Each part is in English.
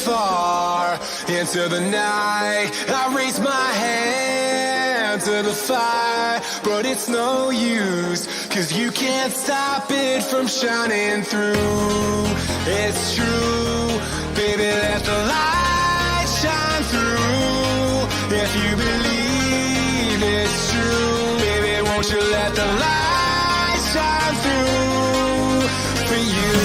far into the night. I raise my hand to the fire, but it's no use, 'cause you can't stop it from shining through. It's true, baby, let the light shine through. If you believe it's true, baby, won't you let the light shine through for you.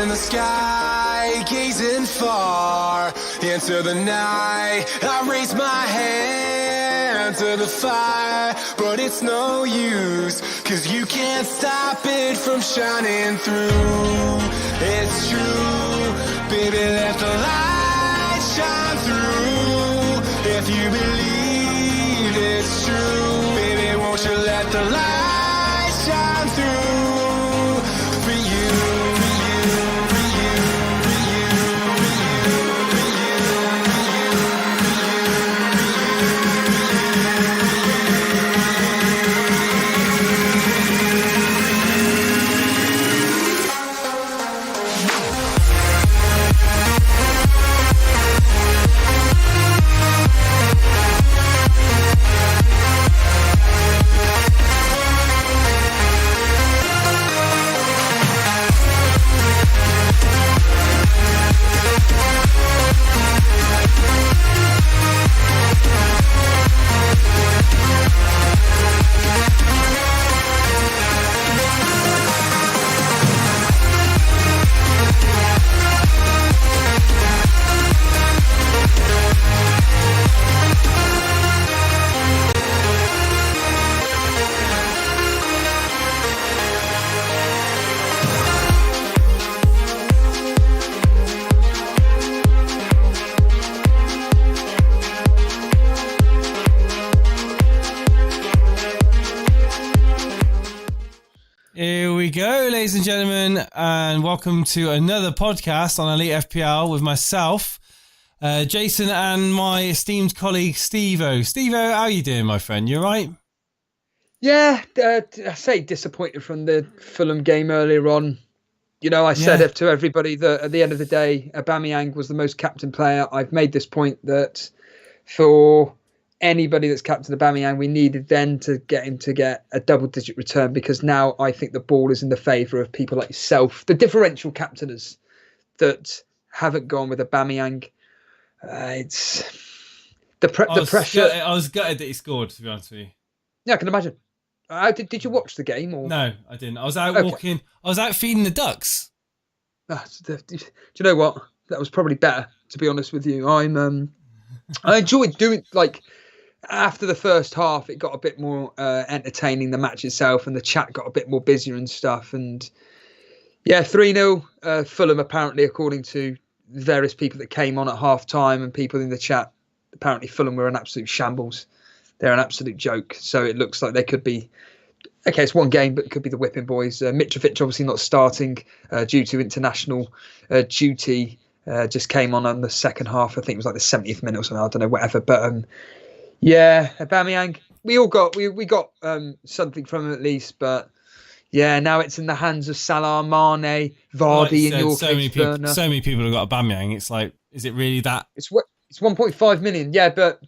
In the sky, gazing far into the night. I raise my hand to the fire, but it's no use, 'cause you can't stop it from shining through. It's true, baby, let the light shine through. If you believe it's true, baby, won't you let the light shine through for you. Here we go, ladies and gentlemen, and welcome to another podcast on Elite FPL with myself, Jason, and my esteemed colleague, Steve-O. Steve-O, how are you doing, my friend? You all right? Yeah, I say disappointed from the Fulham game earlier on. You know, I said it to everybody that at the end of the day, Aubameyang was the most captain player. I've made this point that for anybody that's captain Aubameyang, we needed then to get him to get a double-digit return, because now I think the ball is in the favour of people like yourself, the differential captainers that haven't gone with Aubameyang. It's the pressure. I was gutted that he scored, to be honest with you. Yeah, I can imagine. Did you watch the game? Or? No, I didn't. I was out walking. I was out feeding the ducks. Do you know what? That was probably better, to be honest with you. I enjoyed doing, like, after the first half, it got a bit more entertaining, the match itself, and the chat got a bit more busier and stuff. And yeah, 3-0 Fulham, apparently, according to various people that came on at half time and people in the chat, apparently Fulham were an absolute shambles. They're an absolute joke. So it looks like they could be, okay, it's one game, but it could be the whipping boys. Mitrovic obviously not starting due to international duty. Just came on the second half. I think it was like the 70th minute or something. I don't know, whatever. But yeah, Aubameyang, we got something from him at least. But yeah, now it's in the hands of Salah, Mane, Vardy, in your case, Werner. So many people have got Aubameyang. It's like, is it really that? It's 1.5 million. Yeah, but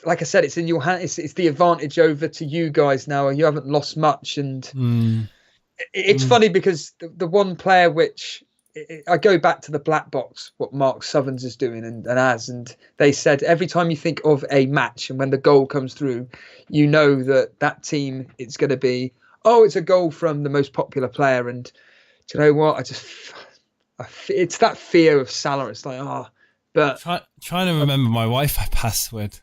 like I said, it's in your hand. It's the advantage over to you guys now. You haven't lost much, and it's funny because the one player which I go back to the black box, what Mark Southerns is doing and they said every time you think of a match and when the goal comes through, you know that team, it's going to be, oh, it's a goal from the most popular player. And do you know what? It's that fear of Salah. It's like, but trying to remember my Wi-Fi password.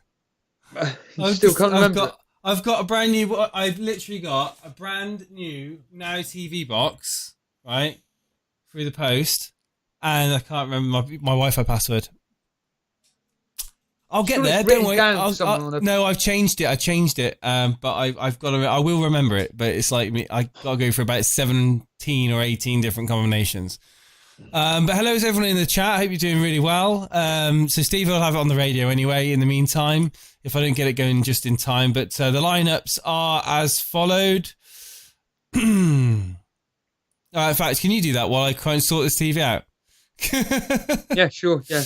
You still can't remember. I've got a brand new. I've literally got a brand new Now TV box, right, through the post, and I can't remember my Wi-Fi password. I'll get there. Don't worry. No, I've changed it. But I've got to. I will remember it. But it's like I got to go for about 17 or 18 different combinations. But hello to everyone in the chat. I hope you're doing really well. So Steve will have it on the radio anyway in the meantime, if I don't get it going just in time. But the lineups are as followed. In fact, can you do that while I try and sort this TV out? Yeah, sure. Yeah,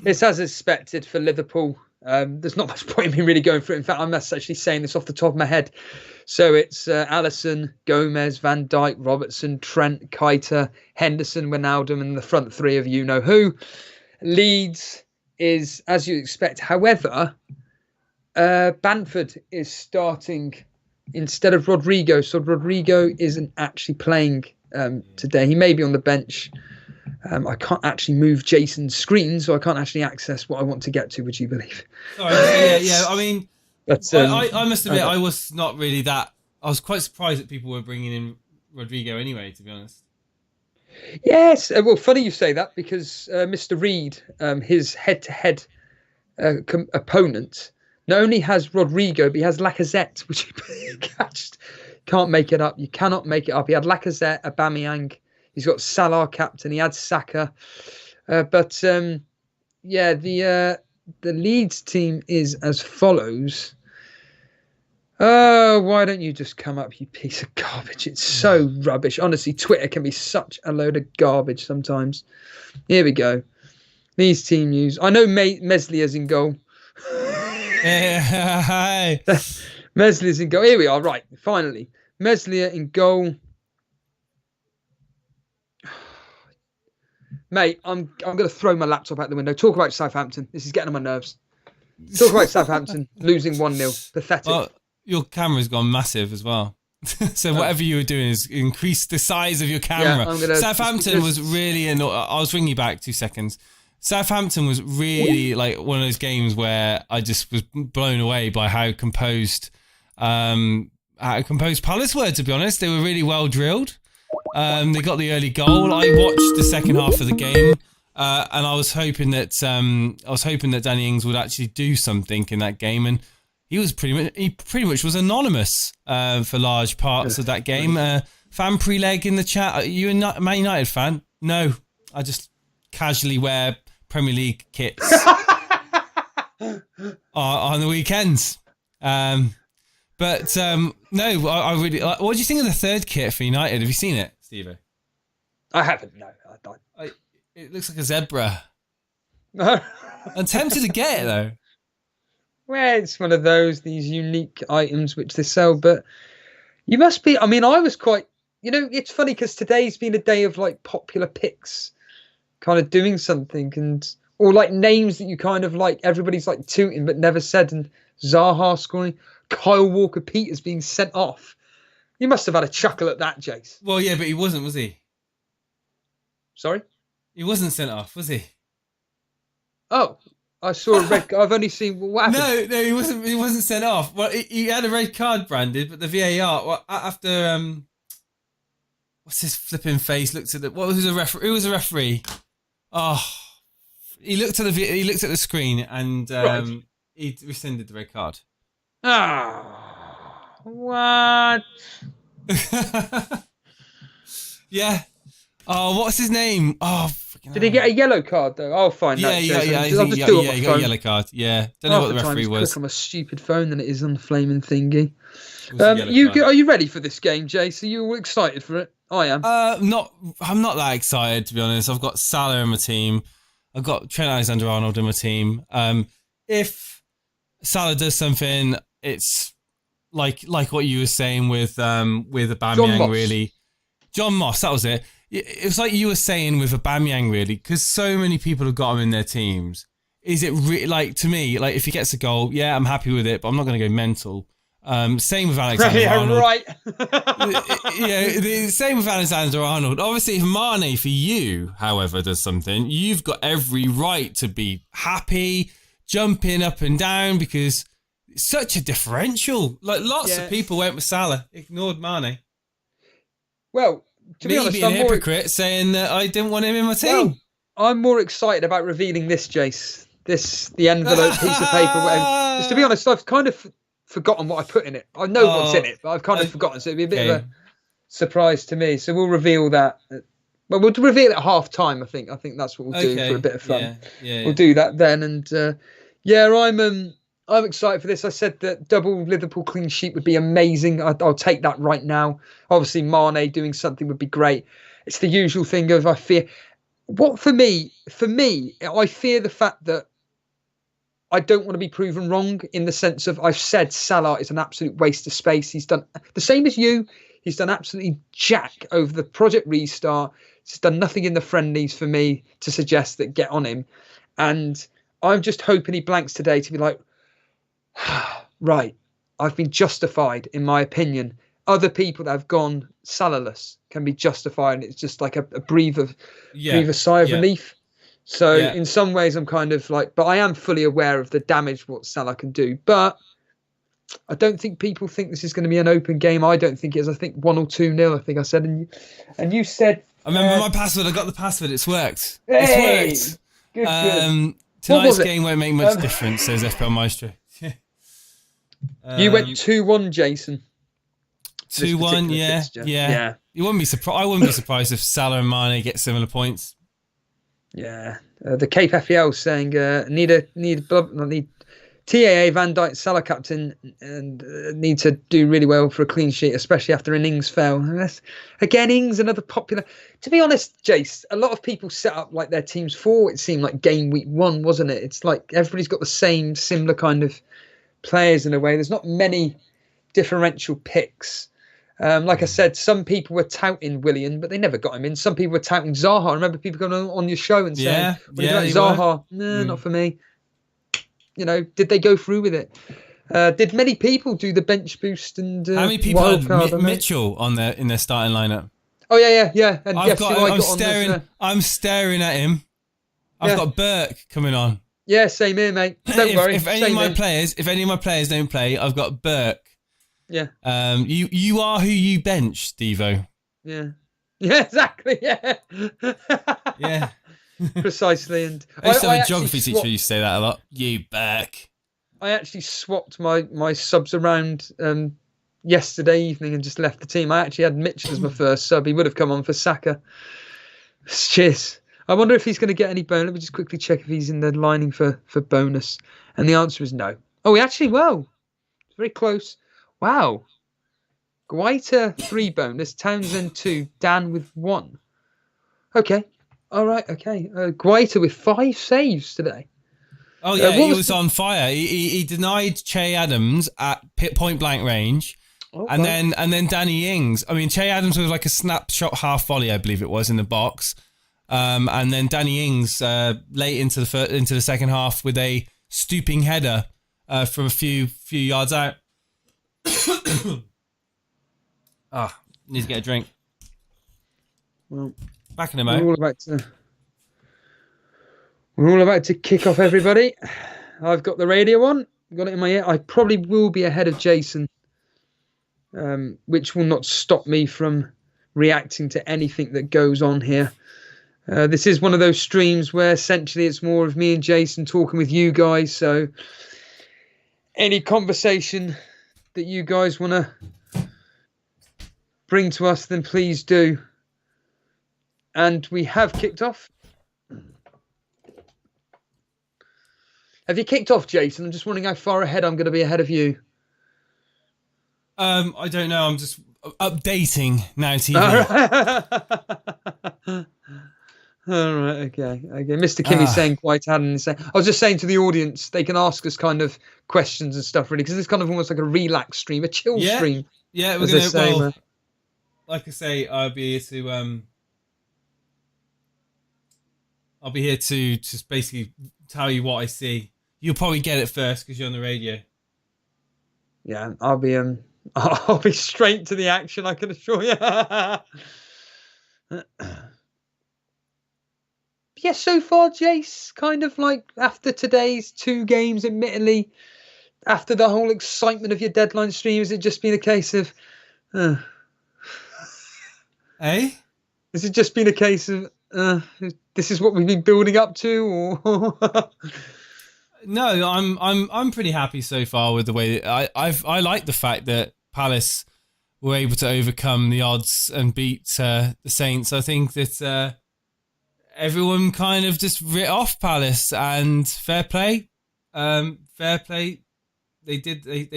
it's as expected for Liverpool. There's not much point in me really going through it. In fact, I'm actually saying this off the top of my head. So it's Alisson, Gomez, Van Dijk, Robertson, Trent, Keita, Henderson, Wijnaldum, and the front three of you-know-who. Leeds is as you expect. However, Bamford is starting instead of Rodrigo. So Rodrigo isn't actually playing today. He may be on the bench. I can't actually move Jason's screen, so I can't actually access what I want to get to, would you believe? Sorry, yeah. I mean, but, I must admit, I was not really that. I was quite surprised that people were bringing in Rodrigo anyway, to be honest. Yes. Well, funny you say that because Mr. Reed, his head-to-head opponent, not only has Rodrigo, but he has Lacazette, which he can't make it up. You cannot make it up. He had Lacazette, Aubameyang. He's got Salah captain. He had Saka. The Leeds team is as follows. Oh, why don't you just come up, you piece of garbage? It's so rubbish. Honestly, Twitter can be such a load of garbage sometimes. Here we go. These team news. I know Meslier's in goal. Hi. Meslier's in goal. Here we are. Right, finally. Meslier in goal. Mate, I'm going to throw my laptop out the window. Talk about Southampton. This is getting on my nerves. Talk about Southampton losing 1-0. Pathetic. Well, your camera's gone massive as well. So whatever you were doing is increase the size of your camera. Yeah, Southampton was really I was ringing you back 2 seconds. Southampton was really like one of those games where I just was blown away by how composed Palace were, to be honest. They were really well drilled. They got the early goal. I watched the second half of the game, and I was hoping that Danny Ings would actually do something in that game, and he pretty much was anonymous for large parts of that game. Fan pre-leg in the chat. Are you a Man United fan? No, I just casually wear Premier League kits on the weekends. But no, I really. What do you think of the third kit for United? Have you seen it, Steve? I haven't. No, it looks like a zebra. No, I'm tempted to get it though. Well, it's one of these unique items which they sell. But you must be. I mean, I was quite. It's funny because today's been a day of like popular picks, kind of doing something, or like names that you kind of like. Everybody's like tooting but never said, and Zaha scoring. Kyle Walker-Peters being sent off. You must have had a chuckle at that, Jace. Well, yeah, but he wasn't, was he? Sorry? He wasn't sent off, was he? Oh, I saw a red card. I've only seen what happened. No, he wasn't sent off. Well, he had a red card branded, but the VAR after what's his flipping face? Looked at the what was the referee? Who was the referee? Oh, he looked at the screen and he rescinded the red card. Ah, what? Yeah. Oh, what's his name? Oh, did he get a yellow card though? I'll find that. Yeah. I'll just do it on my he phone. got a yellow card. Yeah, don't know what the referee was. Quicker on my stupid phone than it is on the flaming thingy. Are you ready for this game, Jace? Are you excited for it? I am. I'm not that excited, to be honest. I've got Salah in my team. I've got Trent Alexander-Arnold in my team. If Salah does something, it's like what you were saying with Aubameyang, really. John Moss, that was it. It was like you were saying with Aubameyang, really, because so many people have got him in their teams. Is it like, to me, like if he gets a goal, yeah, I'm happy with it, but I'm not going to go mental. Same with Alexander-Arnold. Right. Same with Alexander-Arnold. Obviously, if Mane for you, however, does something, you've got every right to be happy, jumping up and down, because it's such a differential. Like lots of people went with Salah, ignored Mane. Well, to be honest, I'm a hypocrite saying that I didn't want him in my team. Well, I'm more excited about revealing this, Jace. The envelope piece of paper. Whatever. Just to be honest, I've kind of forgotten what I put in it. I know what's in it, but I've kind of forgotten. So it'd be a bit of a surprise to me. So we'll reveal that. Well, we'll reveal it at half time. I think that's what we'll do for a bit of fun. We'll do that then. And I'm excited for this. I said that double Liverpool clean sheet would be amazing. I'll take that right now. Obviously, Mane doing something would be great. It's the usual thing of I fear. What for me, I fear the fact that I don't want to be proven wrong in the sense of I've said Salah is an absolute waste of space. He's done the same as you. He's done absolutely jack over the Project Restart. He's done nothing in the friendlies for me to suggest that get on him. And I'm just hoping he blanks today to be like, right, I've been justified in my opinion. Other people that have gone Salahless can be justified, and it's just like a breathe a sigh of relief. So in some ways I'm kind of like, but I am fully aware of the damage what Salah can do. But I don't think people think this is going to be an open game. I don't think it is. I think 1 or 2-0, I think I said. And you said... I remember my password. I got the password. It's worked. Hey, it's worked. Good. Tonight's game won't make much difference, says FPL Maestro. You went 2-1, Jason. 2-1, yeah. You wouldn't be surprised. I wouldn't be surprised if Salah and Mane get similar points. Yeah. The Cape FPL saying need TAA, Van Dijk, Salah captain, and need to do really well for a clean sheet, especially after an Ings fell. Again, Ings, another popular. To be honest, Jace, a lot of people set up like their teams for it seemed like Gameweek 1, wasn't it? It's like everybody's got the same similar kind of players in a way. There's not many differential picks. Like I said, some people were touting Willian, but they never got him in. Some people were touting Zaha. I remember people going on your show and saying, Zaha, not for me. You know, did they go through with it? Did many people do the bench boost and how many people had Mitchell in their starting lineup? Oh yeah. And I'm staring at him. I've got Burke coming on. Yeah, same here, mate. Don't worry. If any of my players don't play, I've got Burke. Yeah. You are who you bench, Devo. Yeah. Yeah, exactly. Yeah. Yeah. Precisely. And I used to have a geography teacher who used to say that a lot. You Burke. I actually swapped my subs around yesterday evening and just left the team. I actually had Mitchell as my first sub. He would have come on for Saka. Cheers. I wonder if he's going to get any bonus. Let me just quickly check if he's in the lining for bonus. And the answer is no. Oh, he actually, well, it's very close. Wow. Guaita 3 bonus, Townsend 2, Dan with 1. Okay. All right. Okay. Guaita with 5 saves today. Oh yeah, he was on fire. He denied Che Adams at point blank range, and then Danny Ings. I mean, Che Adams was like a snapshot half volley, I believe it was, in the box, and then Danny Ings late into the second half with a stooping header from a few yards out. Need to get a drink. Well, back in a moment. We're all about to kick off, everybody. I've got the radio on. Got it in my ear. I probably will be ahead of Jason, which will not stop me from reacting to anything that goes on here. This is one of those streams where essentially it's more of me and Jason talking with you guys. So any conversation that you guys want to bring to us, then please do. And we have kicked off. Have you kicked off, Jason? I'm just wondering how far ahead I'm going to be ahead of you. I don't know. I'm just updating Now TV. All right, okay. Mr. Kimmy's saying quite hadn't. I was just saying to the audience, they can ask us kind of questions and stuff, really, because it's kind of almost like a relaxed stream, a chill stream. Yeah, we're going to. Like I say, I'll be here to just basically tell you what I see. You'll probably get it first because you're on the radio. Yeah, I'll be straight to the action, I can assure you. Yeah, so far, Jace, kind of like after today's 2 games, admittedly, after the whole excitement of your deadline stream, has it just been a case of... Eh? Has it just been a case of this is what we've been building up to, or No, I'm pretty happy so far with the way that I like the fact that Palace were able to overcome the odds and beat the Saints. I think that everyone kind of just writ off Palace, and fair play. Fair play. They did. They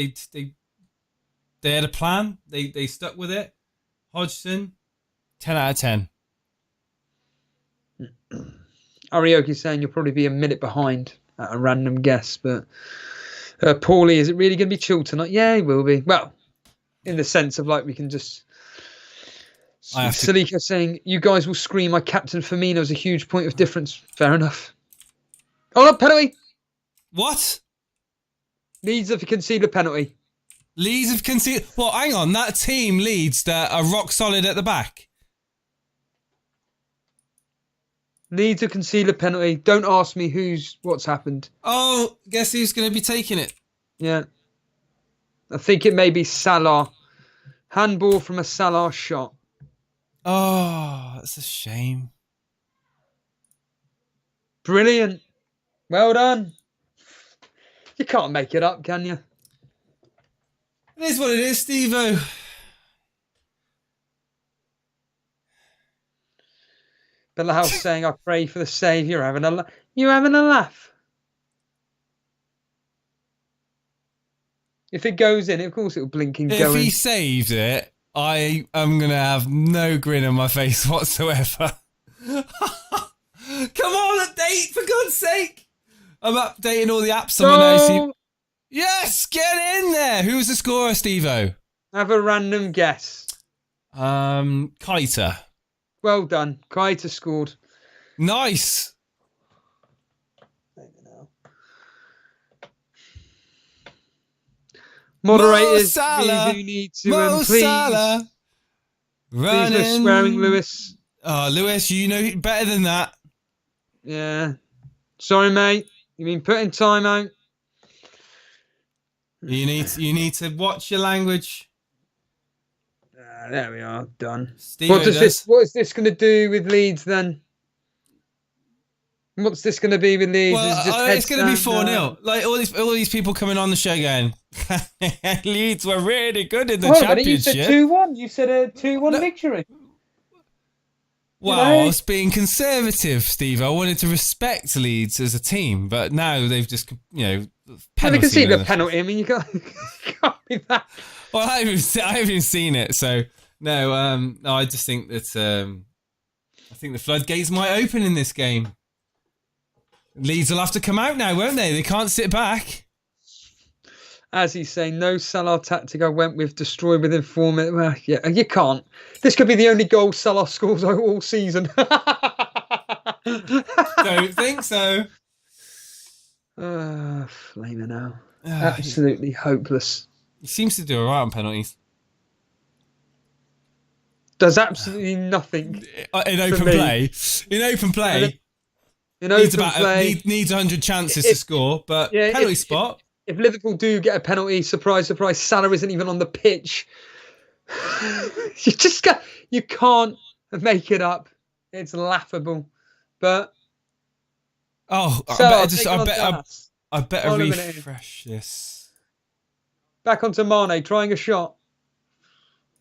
had a plan. They stuck with it. Hodgson, 10 out of 10. Arioki's saying you'll probably be a minute behind at a random guess, but Paulie, is it really going to be chill tonight? Yeah, it will be. Well, in the sense of like we can just... Salika saying, you guys will scream, my captain Firmino is a huge point of difference. Fair enough. Oh, no, penalty. What? Leeds have conceded a penalty. Leeds have conceded... Well, hang on. That team, Leeds, that are rock solid at the back. Leeds have conceded a penalty. Don't ask me what's happened. Oh, guess who's going to be taking it? Yeah. I think it may be Salah. Handball from a Salah shot. Oh, that's a shame. Brilliant. Well done. You can't make it up, can you? It is what it is, Steve-O. Bella House saying, I pray for the save. You're having a laugh. If it goes in, of course it will blink and go in. If he saves it, I am going to have no grin on my face whatsoever. Come on, update, for God's sake. I'm updating all the apps on my notes. Yes, get in there. Who's the scorer, Steve-O? Have a random guess. Kaita. Well done. Kaita scored. Nice. Moderators, Salah. you need to please. Salah. Running. Please no swearing, Lewis. Oh, Lewis, you know better than that. Yeah. Sorry, mate. You've been put in time out. You need to watch your language. There we are, done. What is this going to do with Leeds then? What's this going to be with Leeds? Well, it's going to be 4-0. Like all these people coming on the show going, Leeds were really good in the championship. You said 2-1. You said a 2-1 victory. Well, I was being conservative, Steve. I wanted to respect Leeds as a team, but now they've just, penalty. They can see the penalty. I mean, you can't be that. Well, I haven't seen it, so no. I just think that I think the floodgates might open in this game. Leeds will have to come out now, won't they? They can't sit back. As he's saying, no Salah tactic I went with, destroy within 4 minutes. Well, yeah, you can't. This could be the only goal Salah scores all season. Don't think so. Flaming hell. Absolutely hopeless. He seems to do all right on penalties. Does absolutely nothing. In open play. Needs 100 chances to score, but penalty spot. If Liverpool do get a penalty, surprise, surprise, Salah isn't even on the pitch. You can't make it up. It's laughable. But Oh, I better refresh this. Back onto Mane, trying a shot.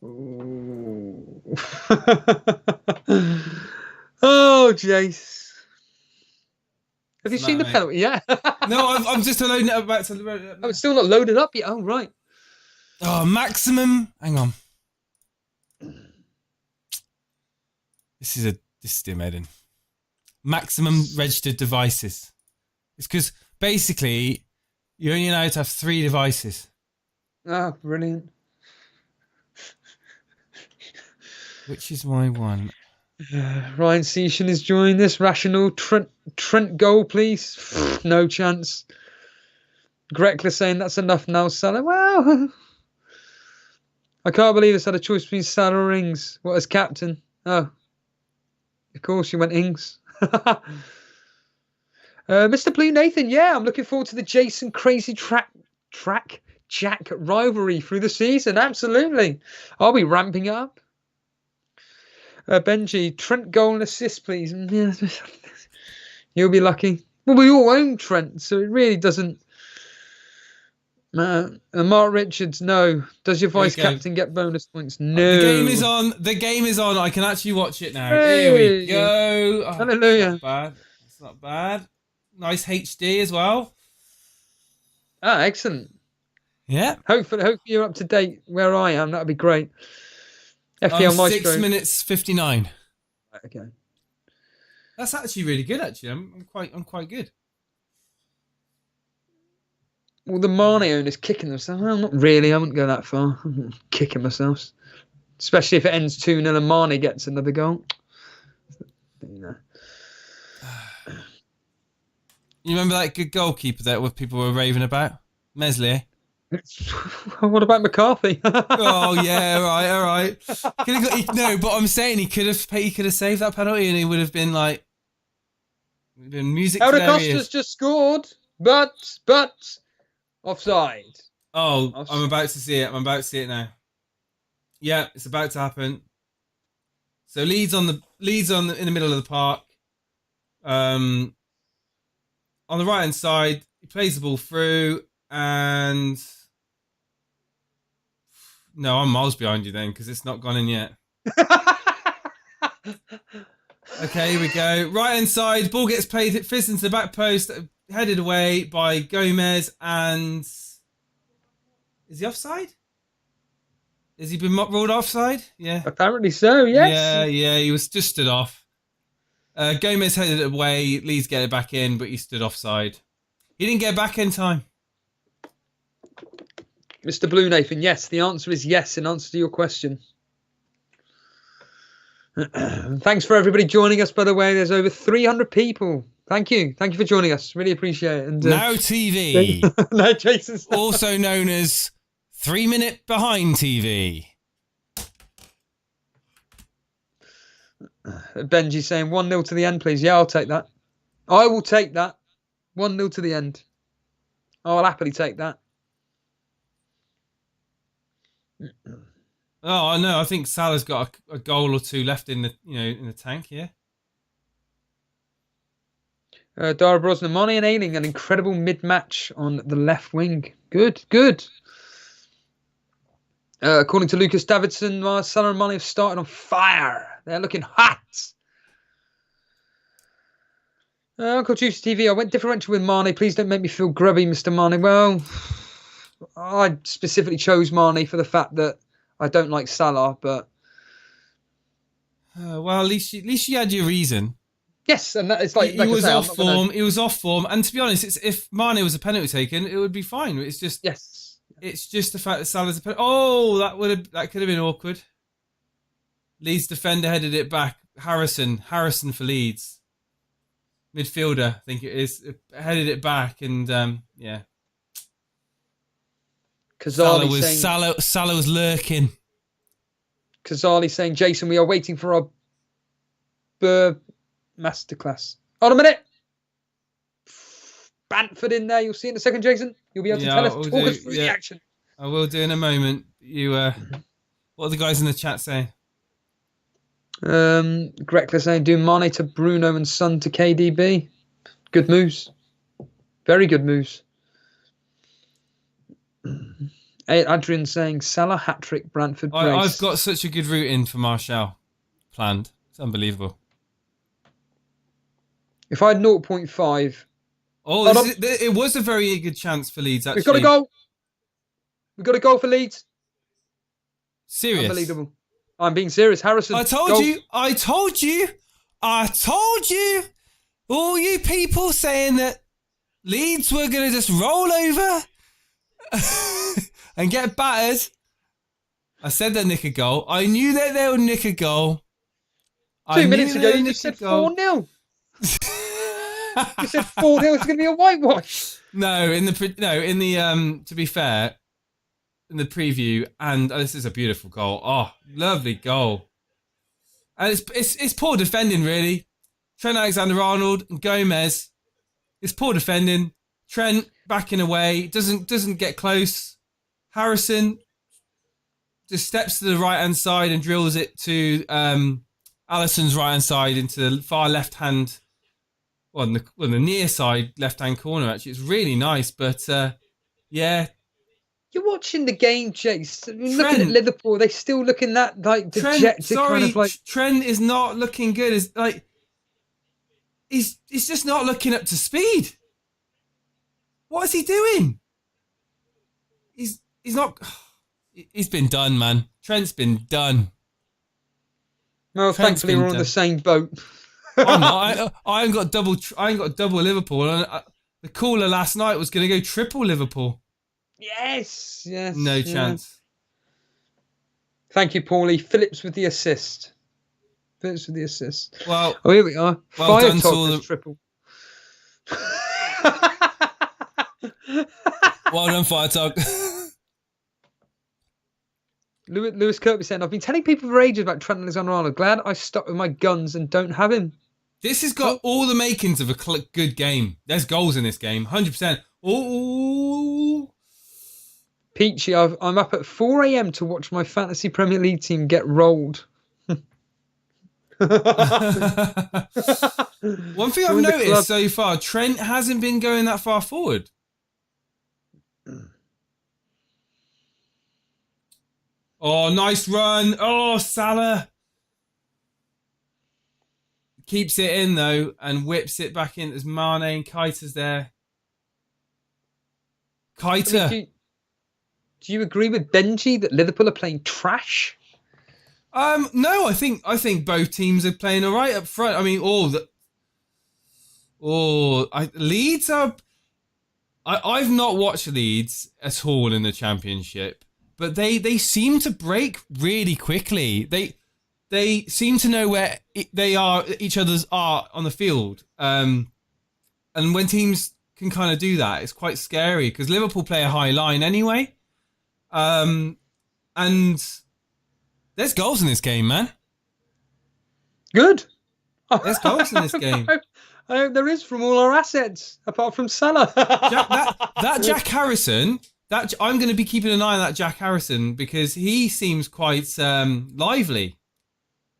Ooh. Oh, Jace. Have you seen the penalty? Yeah. No, I'm just loading it up back to. Oh, it's still not loaded up yet. Oh, right. Oh, maximum. Hang on. This is doing Eden. Maximum registered devices. It's because basically you're only allowed to have 3 devices. Oh, brilliant. Which is my one. Ryan Seashan is joining this. Rational. Trent goal, please. No chance. Grekler saying that's enough now, Salah. Well, I can't believe it's had a choice between Salah or Ings. What, as captain? Oh, of course you went Ings. Mr. Blue Nathan, yeah, I'm looking forward to the Jason Crazy Track Jack rivalry through the season. Absolutely. I'll be ramping up. Benji, Trent goal and assist, please. You'll be lucky. Well, we all own Trent, so it really doesn't. Mark Richards, no. Does your vice captain get bonus points? No. The game is on. The game is on. I can actually watch it now. Here we go. Oh, hallelujah. It's not bad. It's not bad. Nice HD as well. Ah, excellent. Yeah. Hopefully you're up to date where I am. That'd be great. FPL Maestro. 6 minutes 59. Okay. That's actually really good. Actually, I'm quite good. Well, the Mane owners kicking themselves. Well, not really. I wouldn't go that far. I'm kicking myself, especially if it ends 2-0 and Mane gets another goal. You know. You remember that good goalkeeper that people were raving about, Meslier? What about McCarthy? Oh yeah, all right. No, but I'm saying he could have saved that penalty, and he would have been like, music. Costa's just scored, but offside. Oh, offside. I'm about to see it now. Yeah, it's about to happen. So Leeds in the middle of the park. On the right hand side, he plays the ball through, and no, I'm miles behind you then because it's not gone in yet. Okay, here we go. Right hand side, ball gets played, it fizzes into the back post, headed away by Gomez, and is he offside? Has he been ruled offside? Yeah. Apparently so, yes. Yeah, he was just stood off. Gomez headed it away, Leeds get it back in, but he stood offside. He didn't get back in time. Mr. Blue Nathan, yes. The answer is yes in answer to your question. Thanks for everybody joining us, by the way. There's over 300 people. Thank you. Thank you for joining us. Really appreciate it. And, Now TV. No, Jason's also known as 3 Minute Behind TV. Benji saying 1-0 to the end, please. Yeah, I'll take that. I will take that. 1-0 to the end. I'll happily take that. Oh, I know. I think Salah's got a goal or two left in the tank. Yeah. Dara Brosnan, Mane and Ayling, an incredible mid-match on the left wing. Good. According to Lucas Davidson, Salah and Mane have started on fire. They're looking hot. Uncle Juicy TV, I went differential with Mane. Please don't make me feel grubby, Mr. Mane. Well, I specifically chose Mane for the fact that I don't like Salah, but well, at least you had your reason. Yes, and that, it's like he was off form. He was off form, and to be honest, if Mane was a penalty taken, it would be fine. It's just It's just the fact that Salah's a penalty. Oh, that could have been awkward. Leeds defender headed it back. Harrison for Leeds. Midfielder, I think it is, headed it back, and yeah. Salah was lurking. Kazali saying, Jason, we are waiting for our Burr masterclass. Hold on a minute. Bamford in there. You'll see in a second, Jason. You'll be able to talk us through the action. I will do in a moment. What are the guys in the chat saying? Grekler saying, do Mane to Bruno and Son to KDB. Good moves. Very good moves. Adrian saying, Salah, hat-trick, Brentford, brace. I've got such a good route in for Martial planned. It's unbelievable. If I had 0.5... Oh, it was a very good chance for Leeds, actually. We've got a goal. We've got a goal for Leeds. Serious. Unbelievable. I'm being serious. Harrison. I told you. All you people saying that Leeds were going to just roll over and get battered. I said they'd nick a goal. I knew that they would nick a goal. 2 minutes ago, you just said 4-0. You said 4-0. It's going to be a whitewash. No, to be fair, in the preview, and this is a beautiful goal. Oh, lovely goal. And it's poor defending, really. Trent Alexander-Arnold and Gomez. It's poor defending. Trent backing away, doesn't get close. Harrison just steps to the right-hand side and drills it to Alisson's right-hand side into the far left-hand, the near side left-hand corner, actually. It's really nice, but yeah. You're watching the game, Chase. Looking at Liverpool, they still looking that like dejected kind of like. Trent is not looking good. It's like he's just not looking up to speed. What is he doing? He's not. He's been done, man. Trent's been done. Well, thankfully we're on the same boat. I'm not. I ain't got double Liverpool. And the caller last night was going to go triple Liverpool. Yes. No chance. Thank you, Paulie. Phillips with the assist. Well, here we are. Well done to all triple. Well done, Fire Talk. Lewis Kirby saying, I've been telling people for ages about Trent Alexander-Arnold. Glad I stuck with my guns and don't have him. This has got all the makings of a good game. There's goals in this game, 100%. Oh. Peachy, I'm up at 4 a.m. to watch my fantasy Premier League team get rolled. One thing I've noticed so far, Trent hasn't been going that far forward. Oh, nice run. Oh, Salah. Keeps it in, though, and whips it back in as Mane and Keita's there. Keita. Do you agree with Benji that Liverpool are playing trash? No, I think both teams are playing all right up front. I mean, Leeds are... I've not watched Leeds at all in the Championship, but they seem to break really quickly. They seem to know where each other's are on the field. And when teams can kind of do that, it's quite scary because Liverpool play a high line anyway. And there's goals in this game, man. Good. There's goals in this game. I hope there is from all our assets, apart from Salah. that Jack Harrison, I'm going to be keeping an eye on that Jack Harrison because he seems quite lively.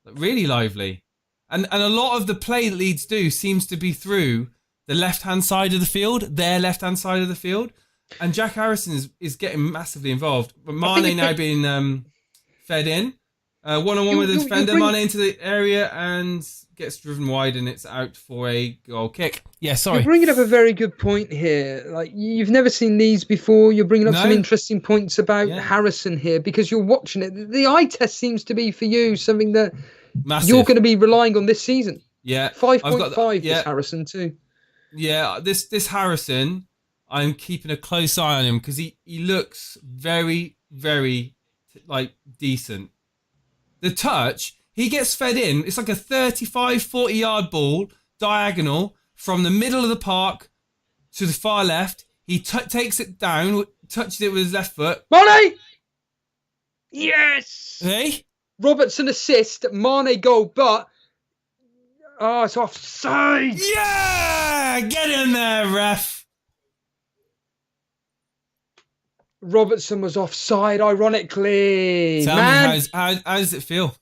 Really lively. And a lot of the play that Leeds do seems to be through the left-hand side of the field, their left-hand side of the field. And Jack Harrison is getting massively involved. But Mane now being fed in. One-on-one with the defender. Mane into the area and gets driven wide and it's out for a goal kick. Yeah, sorry. You're bringing up a very good point here. Like, you've never seen these before. You're bringing up some interesting points about Harrison here because you're watching it. The eye test seems to be for you something that you're going to be relying on this season. Yeah. 5.5 is Harrison too. Yeah, this Harrison, I'm keeping a close eye on him because he looks very, very decent. The touch, he gets fed in. It's like a 35, 40-yard ball, diagonal, from the middle of the park to the far left. He takes it down, touches it with his left foot. Mane! Yes! Hey? Robertson assist, Mane goal, but... Oh, it's offside! Yeah! Get in there, ref! Robertson was offside, ironically. Tell me, how does it feel?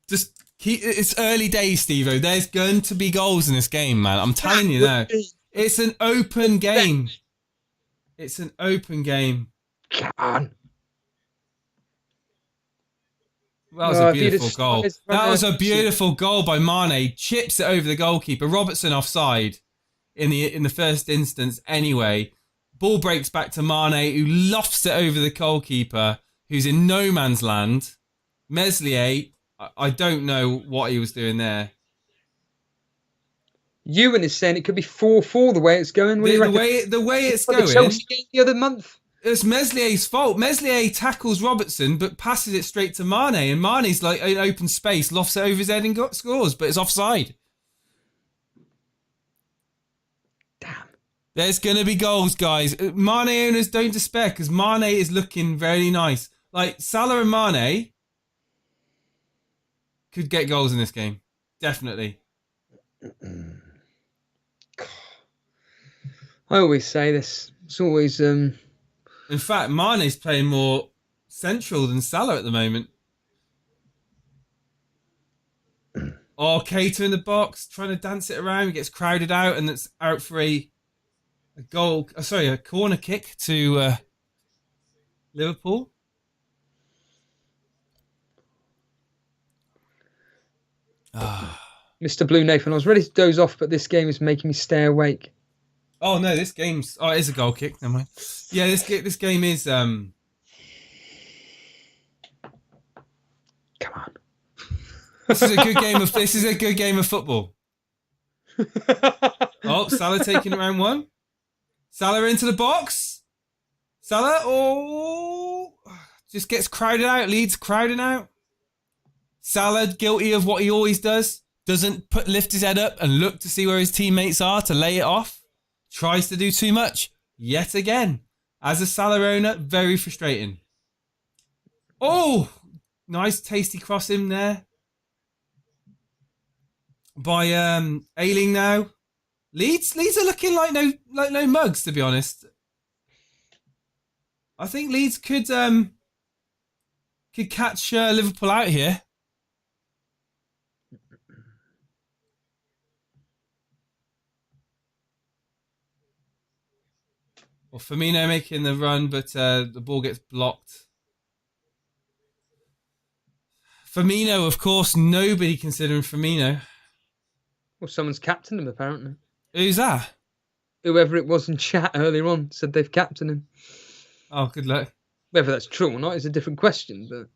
just keep. It's early days, Steve-O. There's going to be goals in this game, man. I'm telling you now. It's an open game. It's an open game. Come on. That was a beautiful goal. That was a beautiful goal by Mane. Chips it over the goalkeeper. Robertson offside in the first instance anyway. Ball breaks back to Mane, who lofts it over the goalkeeper, who's in no man's land. Meslier, I don't know what he was doing there. Ewan is saying it could be 4-4 the way it's going. The way it's going. The Chelsea game the other month. It's Meslier's fault. Meslier tackles Robertson, but passes it straight to Mane, and Mane's like in open space, lofts it over his head and scores, but it's offside. Damn. There's going to be goals, guys. Mane owners, don't despair, because Mane is looking very nice. Like, Salah and Mane could get goals in this game. Definitely. I always say this. It's always... In fact, Mane's playing more central than Salah at the moment. Oh, Keita in the box, trying to dance it around. He gets crowded out, and it's out for a goal. A corner kick to Liverpool. Mr. Blue Nathan, I was ready to doze off, but this game is making me stay awake. Oh no, this game's... Oh, it is a goal kick. Never mind. Yeah, this game is... Come on. This is a good game of football. Oh, Salah taking round one. Salah into the box. Salah, just gets crowded out. Leeds crowding out. Salah, guilty of what he always does. Doesn't lift his head up and look to see where his teammates are to lay it off. Tries to do too much. Yet again. As a Salah owner, very frustrating. Oh! Nice tasty cross in there. By Ayling now. Leeds are looking like no mugs, to be honest. I think Leeds could catch Liverpool out here. Well, Firmino making the run, but the ball gets blocked. Firmino, of course, nobody considering Firmino. Well, someone's captained him, apparently. Who's that? Whoever it was in chat earlier on said they've captained him. Oh, good luck. Whether that's true or not is a different question, but...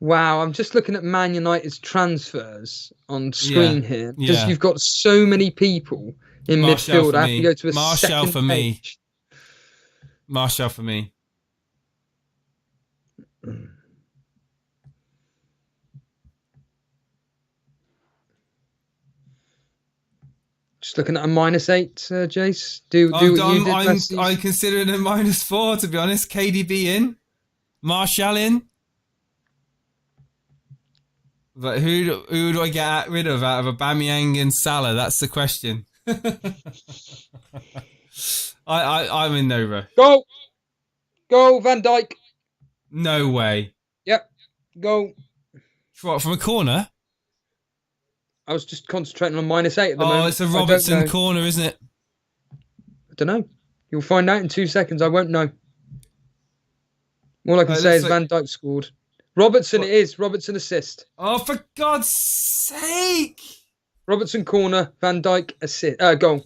Wow, I'm just looking at Man United's transfers on screen here. Because you've got so many people in midfield. I have to go to a second for me. page. Martial for me. Just looking at a -8, Jace. Do what you did. I consider it a -4, to be honest. KDB in. Martial in. But who do I get rid of out of Aubameyang and Salah? That's the question. I'm in Nova. Go, Van Dijk. No way. Yep, go. What, from a corner? I was just concentrating on -8 at the moment. Oh, it's a Robertson corner, isn't it? I don't know. You'll find out in 2 seconds. I won't know. All I can say is Van Dijk scored. Robertson, it is. Robertson assist. Oh, for God's sake! Robertson corner, Van Dijk assist. Goal.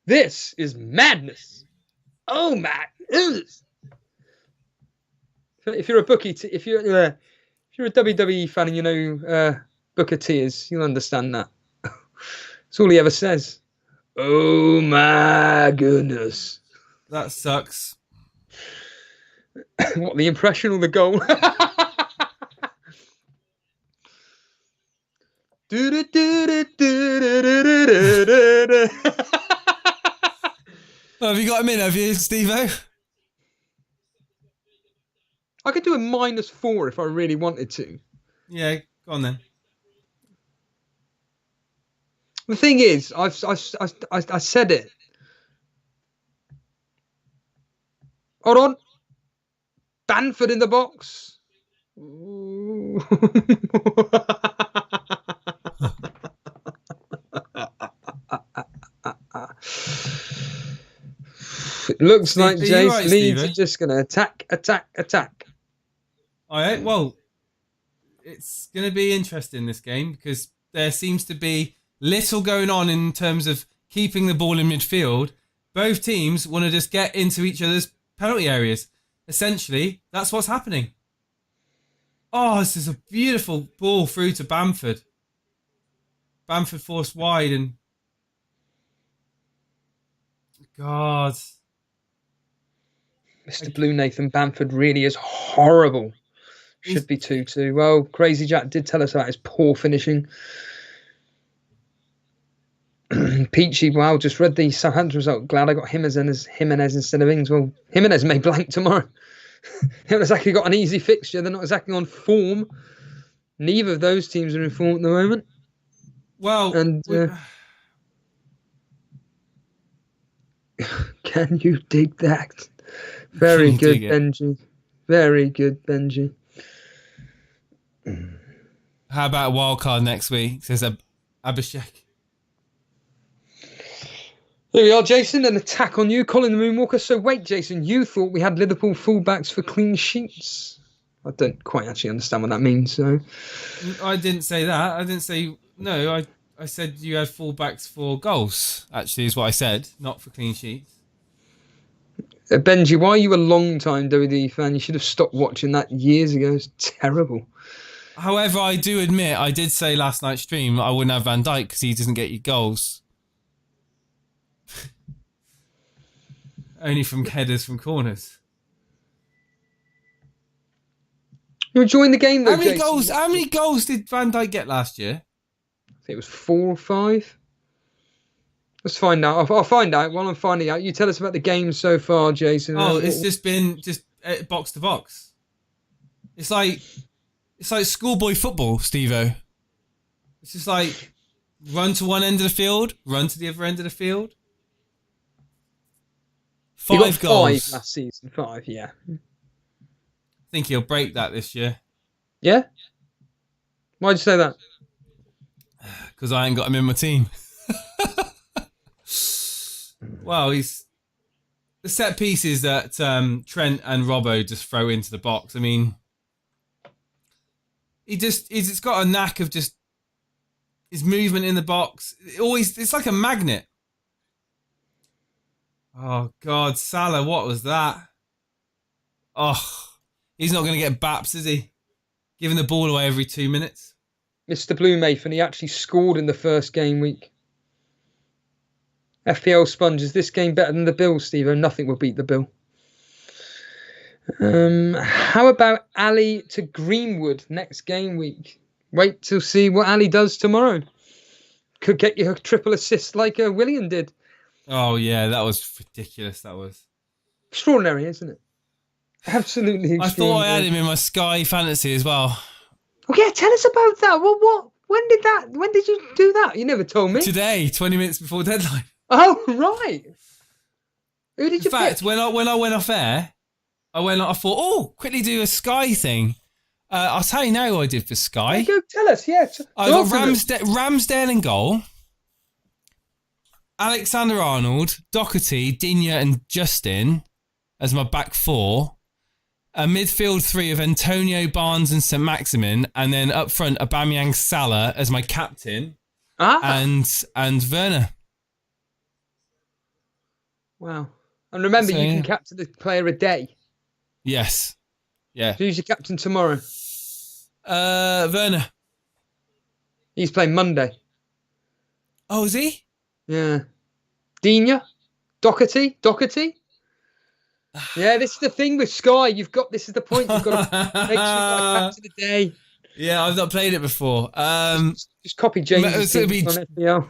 This is madness. Oh my! If you're a bookie, if you're a WWE fan and you know Booker T is, you'll understand that. That's all he ever says. Oh my goodness. That sucks. What, the impression or the goal? Well, have you got him in, have you, Steve-O? I could do a -4 if I really wanted to. Yeah, Go on then. The thing is, I said it. Hold on. Bamford in the box. Ooh. It looks like Jason Leeds are just going to attack. All right. Well, it's going to be interesting, this game, because there seems to be little going on in terms of keeping the ball in midfield. Both teams want to just get into each other's penalty areas. Essentially, that's what's happening. Oh, this is a beautiful ball through to Bamford. Bamford forced wide and... God. Mr. Blue Nathan Bamford really is horrible. Should be 2-2. Well, Crazy Jack did tell us about his poor finishing. Peachy, wow, just read the Southampton result. Glad I got Jimenez instead of Ings. Well, Jimenez may blank tomorrow. They haven't exactly got an easy fixture. They're not exactly on form. Neither of those teams are in form at the moment. Well, and can you dig that? Very good, Benji. Very good, Benji. How about a wild card next week? Says Abhishek. There we are, Jason. An attack on you, Colin the Moonwalker. So wait, Jason, you thought we had Liverpool fullbacks for clean sheets? I don't quite actually understand what that means. So I didn't say that. I didn't say no. I said you had fullbacks for goals. Actually, is what I said, not for clean sheets. Benji, why are you a long-time WWE fan? You should have stopped watching that years ago. It's terrible. However, I do admit I did say last night's stream I wouldn't have Van Dijk because he doesn't get you goals. Only from headers from corners. You're enjoying the game though, Jason. How many goals did Van Dijk get last year? I think it was 4 or 5. Let's find out. I'll find out. While I'm finding out, you tell us about the game so far, Jason. Oh, it's just been box to box. It's like schoolboy football, Steve-O. It's just like run to one end of the field, run to the other end of the field. 5 goals. 5 last season. 5, yeah. I think he'll break that this year. Yeah? Why'd you say that? Because I ain't got him in my team. Well, he's the set pieces that Trent and Robbo just throw into the box. I mean, he's got a knack of just his movement in the box. It's like a magnet. Oh God, Salah, what was that? Oh, he's not going to get baps, is he? Giving the ball away every 2 minutes. Mr. Blue Nathan, he actually scored in the first game week. FPL Sponge, is this game better than the Bill, Steve? Nothing will beat the Bill. How about Ali to Greenwood next game week? Wait to see what Ali does tomorrow. Could get you a triple assist like William did. Oh, yeah, that was ridiculous. That was extraordinary, isn't it? Absolutely extraordinary. I thought I had him in my Sky Fantasy as well. Oh, yeah, tell us about that. What? When did you do that? You never told me. Today, 20 minutes before deadline. Oh, right. Who did you pick? In fact, when I went off air, I thought, quickly do a Sky thing. I'll tell you now who I did for Sky. Yeah, go tell us, yeah. I got Ramsdale in goal, Alexander-Arnold, Doherty, Digne and Justin as my back 4. A midfield 3 of Antonio, Barnes and St. Maximin, and then up front, Aubameyang, Salah as my captain, and Werner. Wow. And remember, you can captain the player a day. Yes. Yeah. Who's your captain tomorrow? Werner. He's playing Monday. Oh, is he? Yeah. Digne? Doherty? Yeah, this is the thing with Sky. This is the point. You've got to make sure you've got a captain a day. Yeah, I've not played it before. Just copy James' on FPL.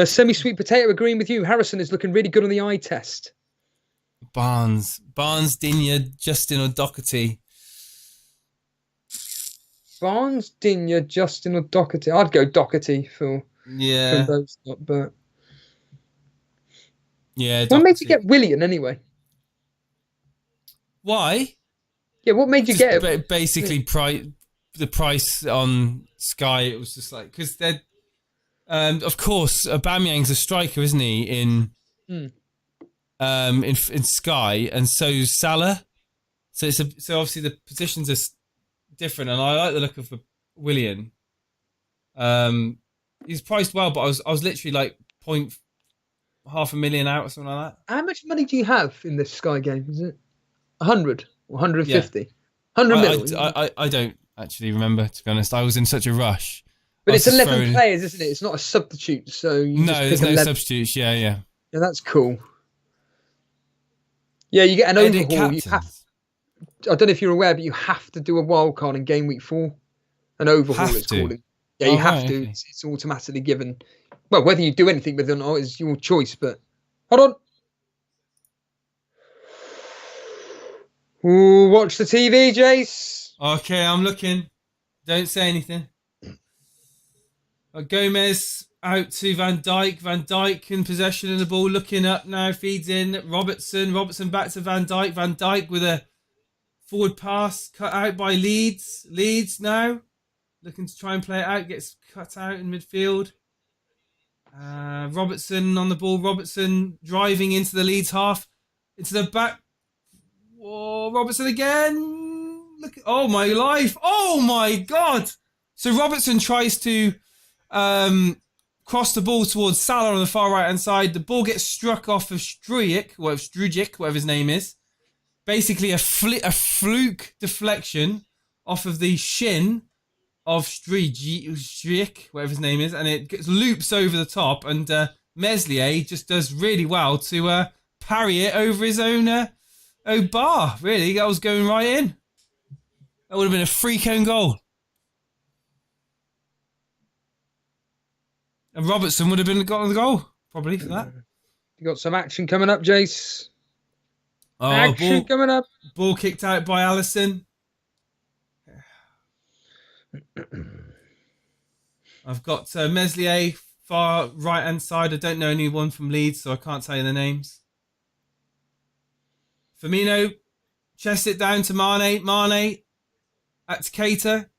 Semi-sweet potato agreeing with you. Harrison is looking really good on the eye test. Barnes, Digne, Justin or Doherty. Barnes, Digne, Justin, or Doherty. I'd go Doherty for Yeah. those, but Yeah. what made you Doherty. get Willian anyway? Why? Yeah, what made you Just get it? basically the price on Sky. It was just like because they're of course Aubameyang's a striker, isn't he? In Sky, and so's Salah. So so obviously the positions are different, and I like the look of Willian. He's priced well, but I was literally like half a million out or something like that. How much money do you have in this Sky game? Is it 100 or 150? Yeah. 100 mil. I don't actually remember, to be honest. I was in such a rush. But it's 11 players, isn't it? It's not a substitute, so you just there's pick no substitutes. Yeah. Yeah, that's cool. Yeah, you get an overhaul. You have. I don't know if you're aware, but you have to do a wild card in game week 4. An overhaul, it's called. Yeah, you have to. Okay. It's automatically given. Well, whether you do anything with it or not is your choice. But hold on. Ooh, watch the TV, Jace. Okay, I'm looking. Don't say anything. Gomez out to Van Dijk. Van Dijk in possession of the ball, looking up now, feeds in. Robertson back to Van Dijk. Van Dijk with a forward pass cut out by Leeds. Leeds now looking to try and play it out. Gets cut out in midfield. Robertson on the ball. Robertson driving into the Leeds half. Into the back. Whoa, Robertson again. Look! Oh my life! Oh my God! So Robertson tries to cross the ball towards Salah on the far right hand side. The ball gets struck off of Strujic, whatever his name is. Basically, a fluke deflection off of the shin of Strujic, whatever his name is, and it loops over the top. And Meslier just does really well to parry it over his own bar. Really, that was going right in. That would have been a freak own goal. And Robertson would have gotten the goal, probably, for that. You got some action coming up, Jace. Oh, action coming up. Ball kicked out by Alisson. I've got Meslier, far right-hand side. I don't know anyone from Leeds, so I can't tell you the names. Firmino, chest it down to Mane. Mane, at Keita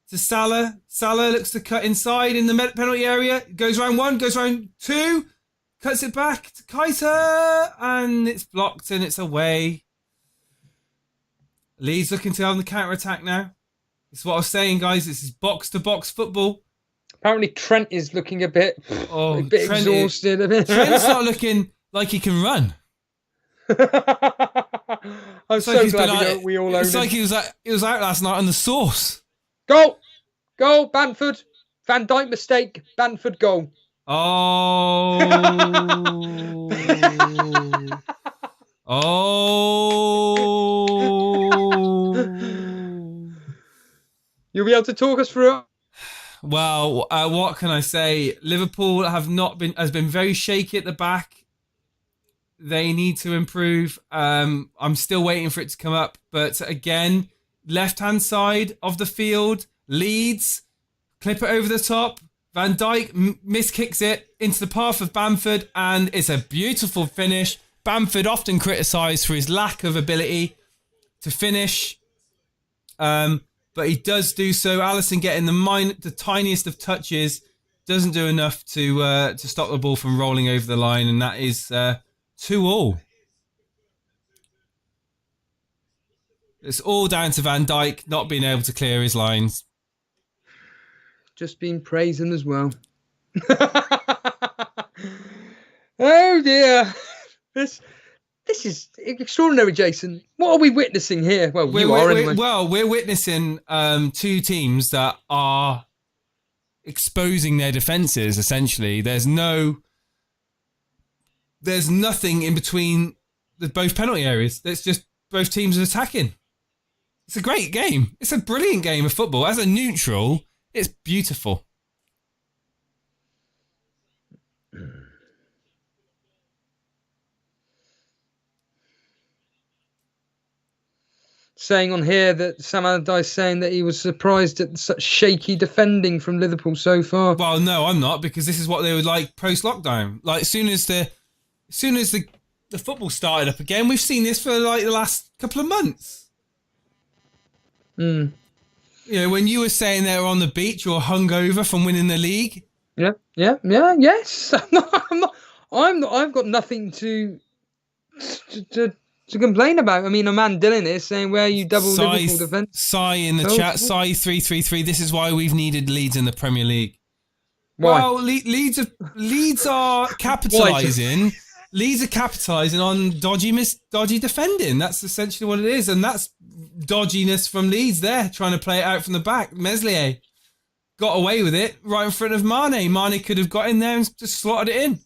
to Salah. Salah looks to cut inside in the penalty area. Goes round 1, goes round 2. Cuts it back to Keita. And it's blocked and it's away. Leeds looking to have the counter-attack now. It's what I was saying, guys. This is box-to-box football. Apparently Trent is looking a bit exhausted. Trent's not looking like he can run. I'm so glad we all own him. It's like he was out last night on the sauce. Goal, Bamford. Van Dijk mistake. Bamford goal. Oh. You'll be able to talk us through it. Well, what can I say? Liverpool has been very shaky at the back. They need to improve. I'm still waiting for it to come up. But again, left-hand side of the field, Leeds, clip it over the top. Van Dijk miskicks it into the path of Bamford, and it's a beautiful finish. Bamford often criticised for his lack of ability to finish. But he does do so. Alisson getting the tiniest of touches, doesn't do enough to stop the ball from rolling over the line, and that is 2-2. It's all down to Van Dijk not being able to clear his lines. Just been praising as well. Oh dear. This is extraordinary, Jason. What are we witnessing here? Well, anyway. We're witnessing 2 teams that are exposing their defences, essentially. There's nothing in between both penalty areas. It's just both teams are attacking. It's a great game. It's a brilliant game of football. As a neutral, it's beautiful. saying on here that Sam Allardyce saying that he was surprised at such shaky defending from Liverpool so far. Well, no, I'm not, because this is what they would like post-lockdown. Like, as soon as the football started up again, we've seen this for like the last couple of months. Mm. You know, when you were saying they were on the beach or hungover from winning the league. Yes. I'm not. I've got nothing to complain about. I mean, a man Dylan is saying, where are you double Liverpool defence? Sigh in the chat. Sigh 333. This is why we've needed Leeds in the Premier League. Why? Well, Leeds are capitalising. Leeds are capitalising on dodgy defending. That's essentially what it is, and that's dodginess from Leeds. There, trying to play it out from the back. Meslier got away with it right in front of Mane. Mane could have got in there and just slotted it in.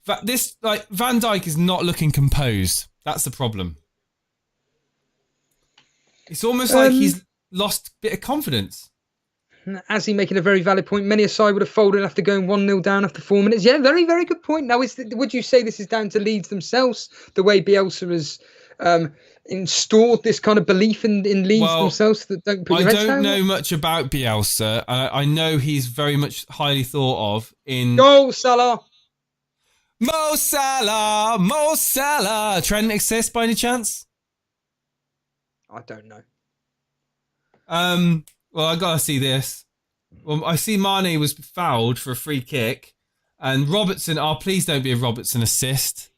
But this, like, Van Dijk is not looking composed. That's the problem. It's almost like he's lost a bit of confidence. As he making a very valid point, many a side would have folded after going 1-0 down after 4 minutes. Yeah, very, very good point. Now, would you say this is down to Leeds themselves, the way Bielsa has installed this kind of belief in Leeds themselves that don't put your heads down? I don't know much about Bielsa. I know he's very much highly thought of in... Go, Salah! Mo Salah! Mo Salah! Trent assist by any chance? I don't know. Well, I gotta see this. Well, I see Mane was fouled for a free kick, and Robertson. Oh, please don't be a Robertson assist.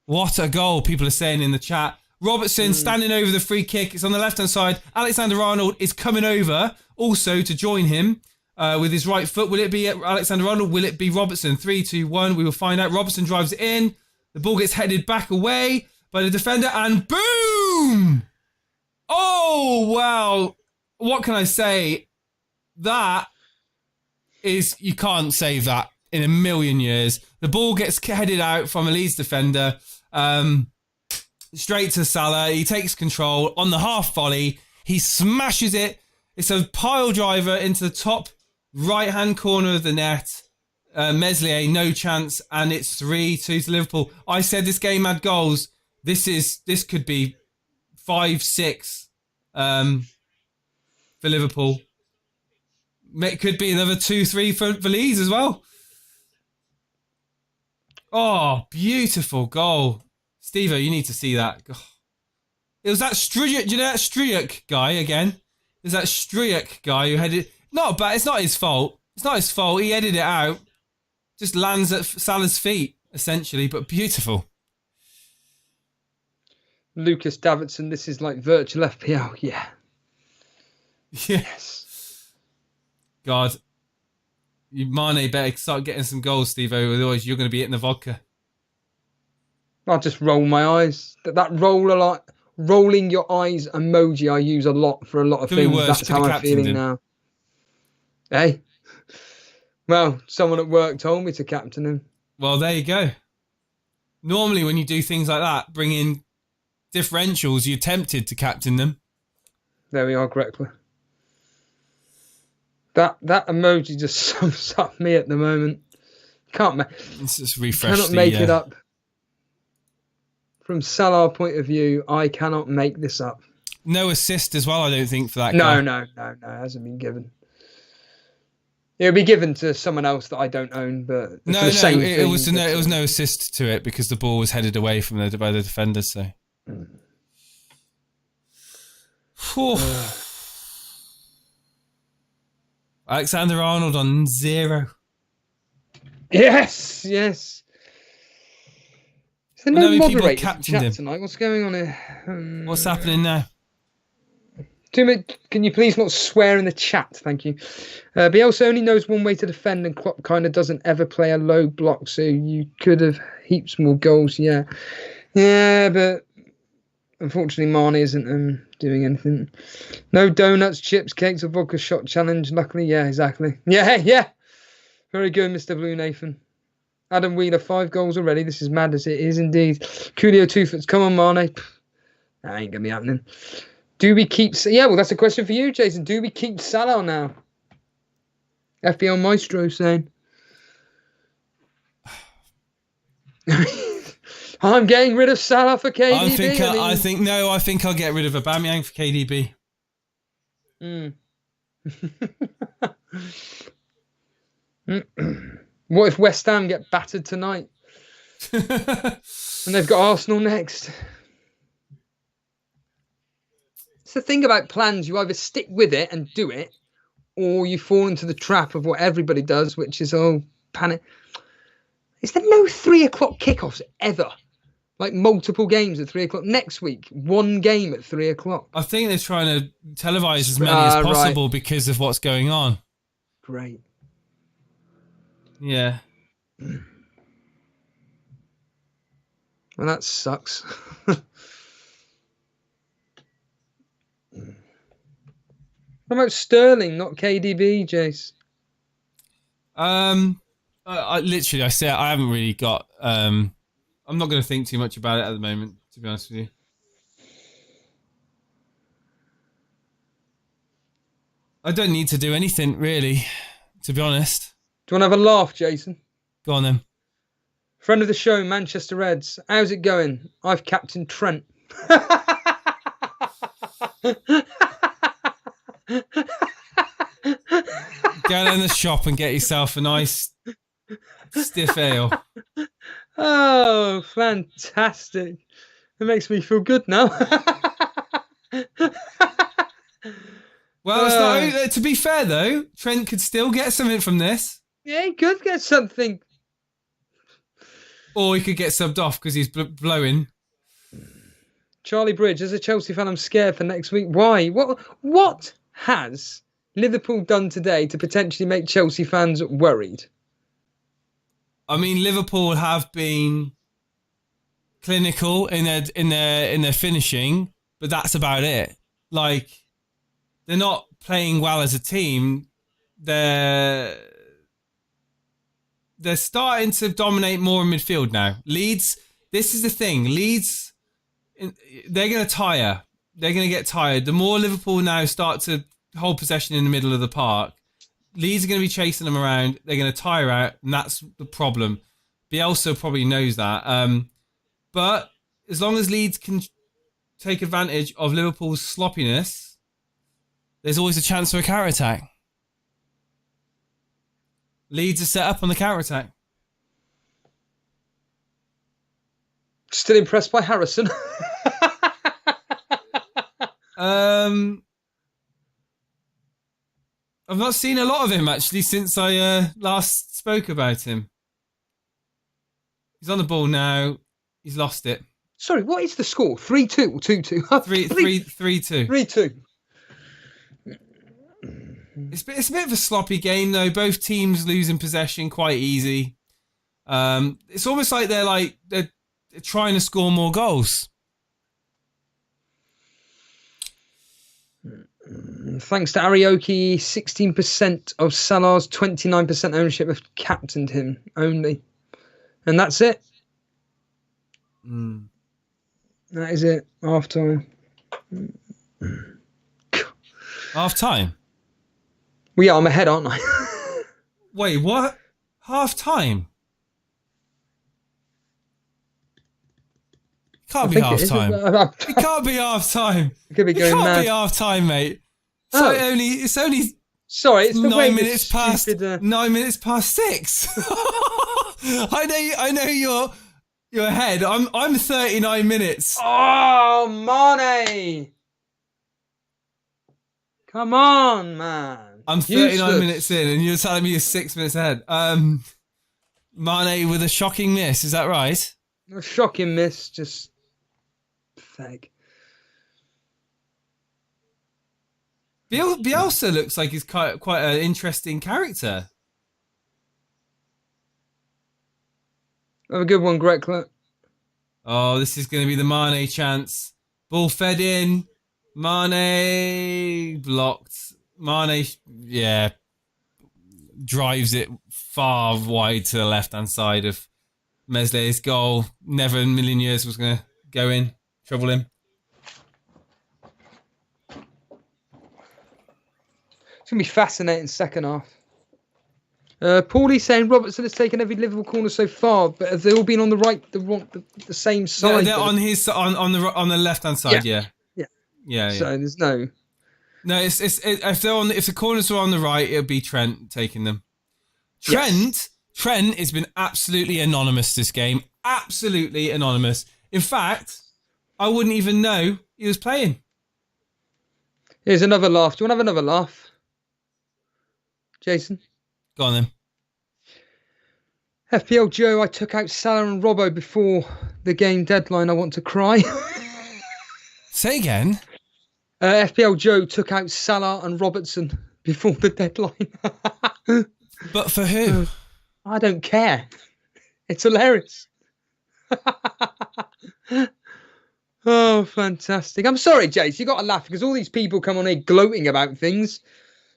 What a goal! People are saying in the chat. Robertson standing over the free kick. It's on the left-hand side. Alexander-Arnold is coming over also to join him with his right foot. Will it be Alexander-Arnold? Will it be Robertson? 3, 2, 1. We will find out. Robertson drives it in. The ball gets headed back away by the defender, and boom! Oh wow! What can I say? That is, you can't save that in a million years. The ball gets headed out from a Leeds defender, straight to Salah. He takes control on the half volley. He smashes it. It's a pile driver into the top right-hand corner of the net. Meslier, no chance, and it's 3-2 to Liverpool. I said this game had goals. This could be 5-6. For Liverpool. It could be another 2-3 for Leeds as well. Oh, beautiful goal. Steve-O, you need to see that. It was that Striuk, do you know that Striuk guy again? There's that Striuk guy who headed... Not bad, it's not his fault. It's not his fault, he headed it out. Just lands at Salah's feet, essentially, but beautiful. Lucas Davidson, this is like virtual FPL, yeah. Yes. God. Mane better start getting some goals, Steve-O, otherwise you're going to be hitting the vodka. I'll just roll my eyes. That rolling your eyes emoji I use a lot for a lot of things. That's how I'm feeling now. Hey? Well, someone at work told me to captain him. Well, there you go. Normally when you do things like that, bring in differentials, you're tempted to captain them. There we are, correctly. That emoji just sums up me at the moment. Can't make. Let's just refresh. Cannot make it up. From Salah point of view, I cannot make this up. No assist as well, I don't think, for that guy. No, it hasn't been given. It'll be given to someone else that I don't own, but it was no assist to it because the ball was headed away from by the defenders. So. Alexander-Arnold on 0. Yes. Is there no moderator captain tonight? What's going on here? What's happening now? Can you please not swear in the chat? Thank you. Bielsa only knows one way to defend, and Klopp kind of doesn't ever play a low block, so you could have heaps more goals. Yeah, but unfortunately, Mane isn't doing anything. No donuts, chips, cakes, or vodka shot challenge. Luckily, yeah, exactly. Yeah. Very good, Mr. Blue Nathan. Adam Wheeler, 5 goals already. This is mad as it is indeed. Coolio 2 foots. Come on, Mane. That ain't gonna be happening. Do we keep... Yeah, well, that's a question for you, Jason. Do we keep Salah now? FPL Maestro saying. I'm getting rid of Salah for KDB. I think I'll get rid of Aubameyang for KDB. What if West Ham get battered tonight? And they've got Arsenal next. It's the thing about plans. You either stick with it and do it, or you fall into the trap of what everybody does, which is, panic. Is there no 3 o'clock kickoffs ever? Like multiple games at 3 o'clock? Next week, 1 game at 3 o'clock. I think they're trying to televise as many as possible because of what's going on. Great. Yeah. Well, that sucks. What about Sterling, not KDB, Jace? I haven't really got. I'm not going to think too much about it at the moment, to be honest with you. I don't need to do anything really, to be honest. Do you want to have a laugh, Jason? Go on then. Friend of the show, Manchester Reds. How's it going? I've captained Trent. Go down the shop and get yourself a nice stiff ale. Oh, fantastic. It makes me feel good now. Well, it's not, to be fair though, Trent could still get something from this. Yeah, he could get something. Or he could get subbed off because he's blowing. Charlie Bridge, as a Chelsea fan, I'm scared for next week. Why? What has Liverpool done today to potentially make Chelsea fans worried? I mean, Liverpool have been clinical in their finishing, but that's about it. Like, they're not playing well as a team. They're starting to dominate more in midfield now. Leeds, this is the thing. Leeds, they're going to tire. They're going to get tired. The more Liverpool now start to hold possession in the middle of the park, Leeds are going to be chasing them around. They're going to tire out, and that's the problem. Bielsa probably knows that. But as long as Leeds can take advantage of Liverpool's sloppiness, there's always a chance for a counter-attack. Leeds are set up on the counter-attack. Still impressed by Harrison. I've not seen a lot of him, actually, since I last spoke about him. He's on the ball now. He's lost it. Sorry, what is the score? 3-2 or 2-2? 3-2. 3-2. It's a bit of a sloppy game, though. Both teams losing possession quite easy. It's almost like they're trying to score more goals. Thanks to Arioki, 16% of Salah's 29% ownership have captained him only. And that's it. That is it. Half time. Half time? Well, yeah, I'm ahead, aren't I? Wait, what? Half time? Can't be half time. It can't be half time. It could be going mad. Can't be half time, mate. So it's only. Sorry, it's 9 minutes past. 9 minutes past 6. I know you're ahead. I'm 39 minutes. Oh, Mane! Come on, man. I'm 39 minutes in, and you're telling me you're 6 minutes ahead. Mane with a shocking miss. Is that right? A shocking miss, just fake. Bielsa looks like he's quite an interesting character. Have a good one, Grekler. Oh, this is going to be the Mane chance. Ball fed in. Mane blocked. Mane, drives it far wide to the left-hand side of Mesle's goal. Never in a million years was going to go in, trouble him. It's going to be fascinating second half. Paulie saying Robertson has taken every Liverpool corner so far, but have they all been on the same side? They're on his on the left hand side. Yeah. So there's no. No, it's if the corners were on the right, it would be Trent taking them. Trent has been absolutely anonymous this game. Absolutely anonymous. In fact, I wouldn't even know he was playing. Here's another laugh. Do you want to have another laugh, Jason? Go on then. FPL Joe, I took out Salah and Robbo before the game deadline. I want to cry. Say again. FPL Joe took out Salah and Robertson before the deadline. But for who? I don't care. It's hilarious. Oh, fantastic. I'm sorry, Jace. You got to laugh because all these people come on here gloating about things.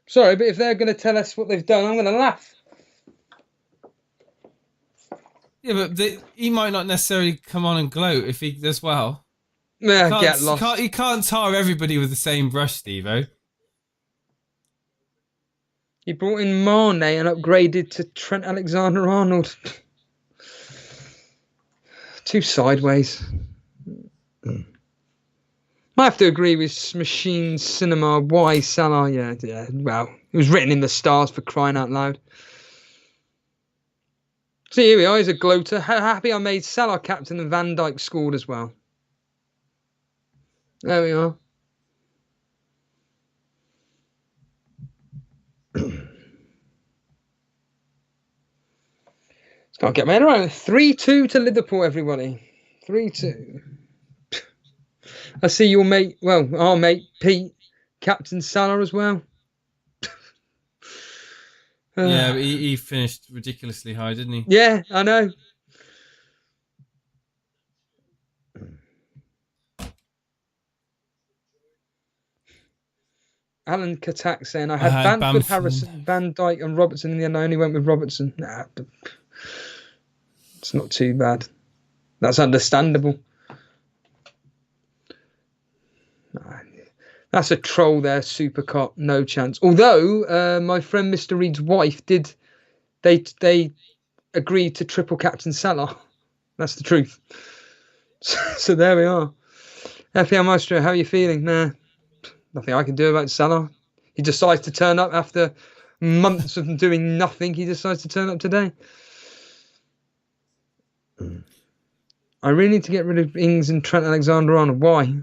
Sorry, but if they're going to tell us what they've done, I'm going to laugh. Yeah, but he might not necessarily come on and gloat if he does well. Yeah, get lost. You can't tar everybody with the same brush, Steve-O. He brought in Mane and upgraded to Trent Alexander-Arnold. Too sideways. I have to agree with Machine Cinema. Why Salah? Yeah. Well, it was written in the stars for crying out loud. See, here we are. He's a gloater. Happy I made Salah captain and Van Dijk scored as well. There we are. Can't get my head around. 3-2 to Liverpool, everybody. 3-2. I see your mate, well, our mate Pete, Captain Salah as well. Yeah, but he finished ridiculously high, didn't he? Yeah, I know. Alan Katak saying, I had Bamford, Harrison, Van Dijk and Robertson in the end. I only went with Robertson. Nah, it's not too bad. That's understandable. That's a troll there, Supercop. No chance. Although my friend Mr. Reed's wife did, they agreed to triple captain Salah. That's the truth. So there we are. FPL Maestro, how are you feeling? Nah, nothing I can do about Salah. He decides to turn up after months of doing nothing. He decides to turn up today. I really need to get rid of Ings and Trent Alexander-Arnold. Why?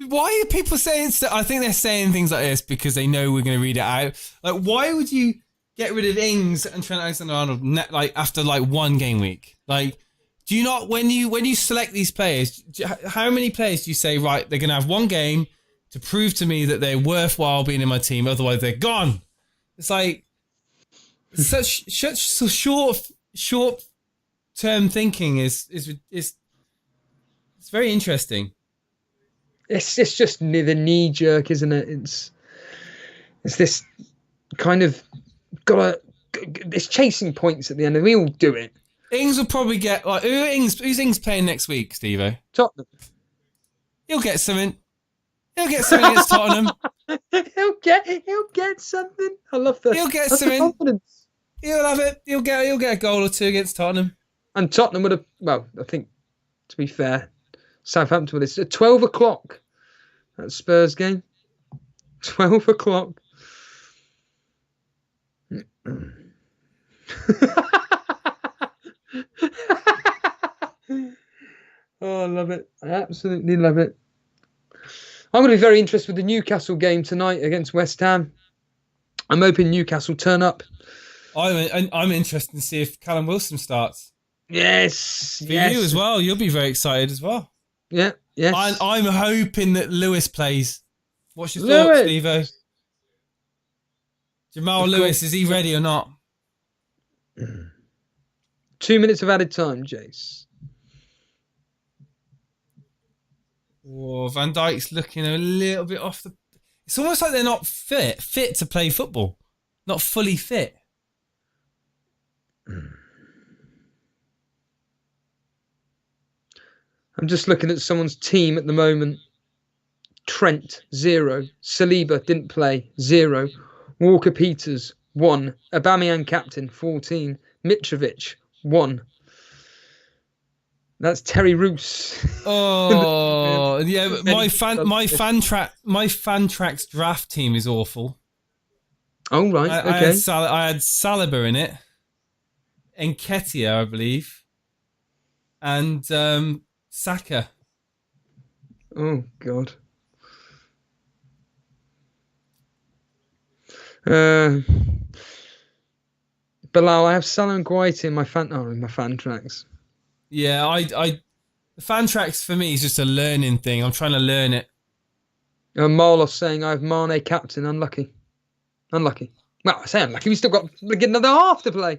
Why are people saying stuff? I think they're saying things like this because they know we're going to read it out. Like, why would you get rid of Ings and Trent Alexander-Arnold after one game week? Like, do you not, when you select these players, how many players do you say, right, they're going to have one game to prove to me that they're worthwhile being in my team, otherwise they're gone? It's like such short term thinking is it's very interesting. It's just the knee jerk, isn't it? It's this kind of it's chasing points at the end, and we all do it. Ings will probably get who's Ings playing next week, Steve-O? Tottenham. He'll get something. He'll get something against Tottenham. He'll get something. I love that. He'll get something. Confidence. He'll have it. He'll get a goal or two against Tottenham. And Tottenham would have. Well, I think to be fair, Southampton is at 12 o'clock. That Spurs game. 12 o'clock. Oh, I love it. I absolutely love it. I'm going to be very interested with the Newcastle game tonight against West Ham. I'm hoping Newcastle turn up. I'm interested to see if Callum Wilson starts. Yes. For you as well. You'll be very excited as well. Yeah. Yes. I'm hoping that Lewis plays. What's your thoughts, Steve-O? Jamal Lewis, is he ready or not? 2 minutes of added time, Jace. Oh, Van Dijk's looking a little bit off the... It's almost like they're not fit to play football. Not fully fit. I'm just looking at someone's team at the moment. Trent, 0. Saliba, didn't play, 0. Walker Peters, 1. Aubameyang captain, 14. Mitrovic, 1. That's Terry Roos. Oh, yeah. My Fantrax draft team is awful. Oh, right. I Okay. I had Saliba in it, Nketiah, I believe, and Saka. Oh, God. Bilal, I have Salah and Guaita in my fan tracks. Yeah, the Fantrax for me is just a learning thing. I'm trying to learn it. Marlos saying I have Mane captain. Unlucky. Well, I say unlucky. We still got another half to play.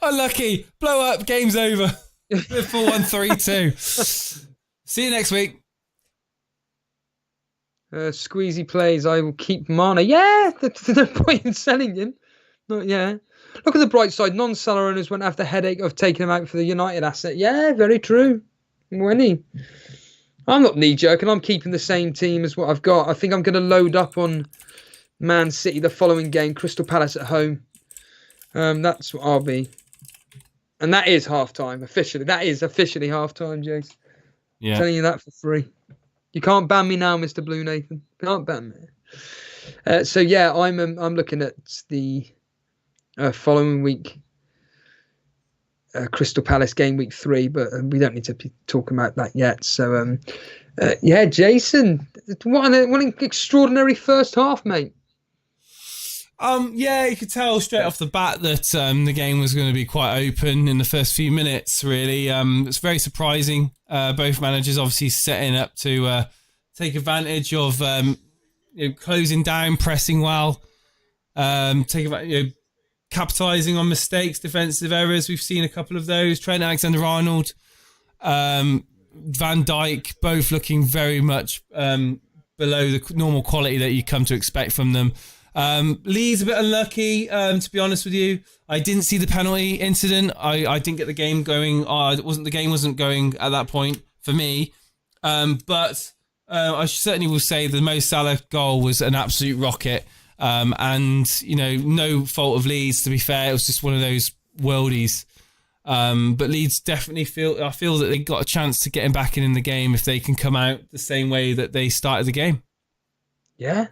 Unlucky. Blow up. Game's over. Liverpool 1-3-2. See you next week. Squeezy plays. I will keep Mane. Yeah, there's no point in selling him. Yeah. Look at the bright side. Non-Salah owners won't have the headache of taking him out for the United asset. Yeah, very true. Winnie. I'm not knee-jerking. I'm keeping the same team as what I've got. I think I'm going to load up on Man City the following game. Crystal Palace at home. That's what I'll be. And that is half-time, officially. That is officially half-time, Jace. Yeah. I'm telling you that for free. You can't ban me now, Mr. Blue Nathan. Can't ban me. So, yeah, I'm looking at the following week. Crystal Palace game week 3, but we don't need to be talking about that yet. So, yeah, Jason, what an extraordinary first half, mate. Yeah, you could tell straight off the bat that the game was going to be quite open in the first few minutes, really. It's very surprising. Both managers obviously setting up to take advantage of closing down, pressing well, capitalising on mistakes, defensive errors. We've seen a couple of those. Trent Alexander-Arnold, Van Dijk, both looking very much below the normal quality that you come to expect from them. Leeds a bit unlucky, to be honest with you. I didn't see the penalty incident. I didn't get the game going. The game wasn't going at that point for me. But I certainly will say the Mo Salah goal was an absolute rocket. And no fault of Leeds, to be fair. It was just one of those worldies. But Leeds definitely feel that they got a chance to get him back in the game if they can come out the same way that they started the game. Yeah.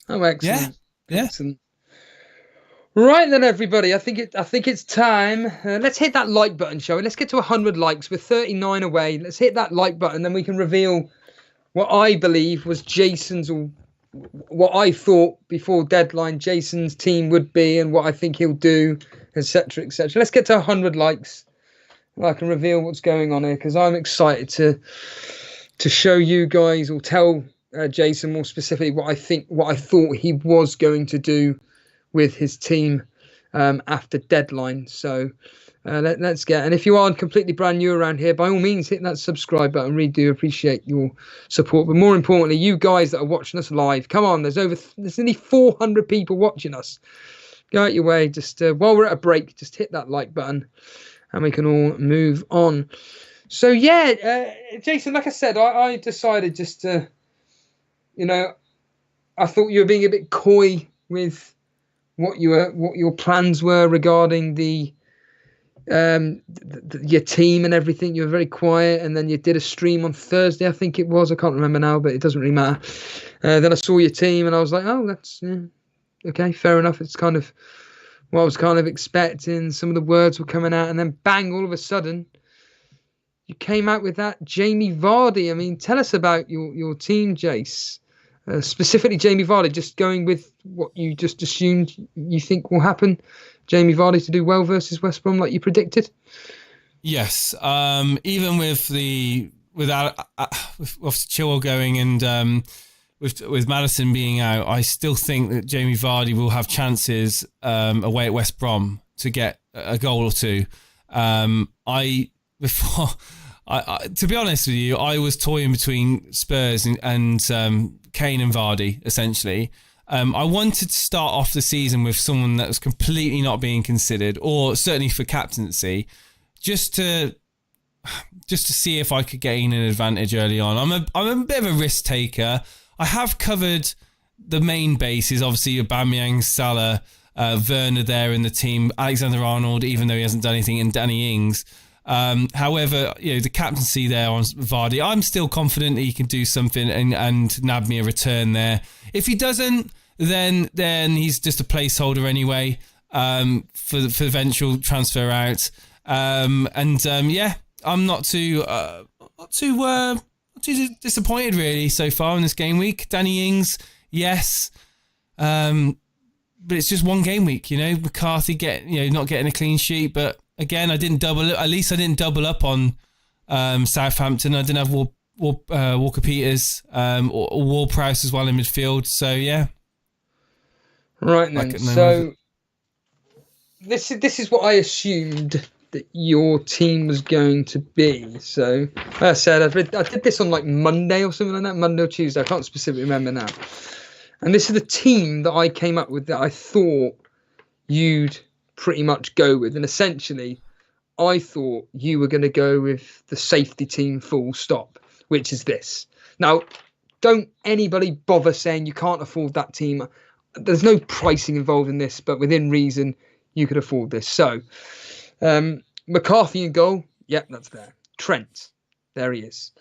Oh, excellent. Yeah. Excellent. Right then, everybody. I think it's time. Let's hit that like button, shall we? Let's get to 100 likes. We're 39 away. Let's hit that like button, then we can reveal what I believe was Jason's, or what I thought before deadline Jason's team would be, and what I think he'll do, etc., etc. Let's get to 100 likes. I can reveal what's going on here, because I'm excited to show you guys, or tell Jason more specifically what I thought he was going to do with his team after deadline. So let's get. And if you are completely brand new around here, by all means hit that subscribe button. Really do appreciate your support. But more importantly, you guys that are watching us live, come on. There's nearly 400 people watching us. Go out your way. Just while we're at a break, just hit that like button, and we can all move on. So yeah, Jason, like I said, I decided just to. I thought you were being a bit coy with what your plans were regarding your team and everything. You were very quiet, and then you did a stream on Thursday, I think it was. I can't remember now, but it doesn't really matter. Then I saw your team, and I was like, oh, that's okay, fair enough. It's kind of what I was kind of expecting. Some of the words were coming out, and then bang, all of a sudden, you came out with that Jamie Vardy. I mean, tell us about your team, Jace. Specifically Jamie Vardy, just going with what you just assumed you think will happen. Jamie Vardy to do well versus West Brom like you predicted? Yes. Even with Chilwell going and with Maddison being out, I still think that Jamie Vardy will have chances away at West Brom to get a goal or two. To be honest with you, I was toying between Spurs and Kane and Vardy, essentially. I wanted to start off the season with someone that was completely not being considered, or certainly for captaincy, just to see if I could gain an advantage early on. I'm a bit of a risk taker. I have covered the main base is obviously Aubameyang, Salah, Werner there in the team, Alexander-Arnold, even though he hasn't done anything, and Danny Ings. However, the captaincy there on Vardy, I'm still confident that he can do something and nab me a return there. If he doesn't, then he's just a placeholder anyway for the eventual transfer out. I'm not too disappointed really so far in this game week. Danny Ings, yes. But it's just one game week, McCarthy not getting a clean sheet. But again, I didn't double up on Southampton. I didn't have Walker Peters or Ward-Prowse as well in midfield. So yeah. Right then. So this is what I assumed that your team was going to be. So like I said, I did this on like Monday or something like that, Monday or Tuesday. I can't specifically remember now. And this is the team that I came up with that I thought you'd pretty much go with. And essentially, I thought you were going to go with the safety team full stop, which is this. Now, don't anybody bother saying you can't afford that team. There's no pricing involved in this, but within reason, you could afford this. So, McCarthy in goal. Yep, that's there. Trent. There he is.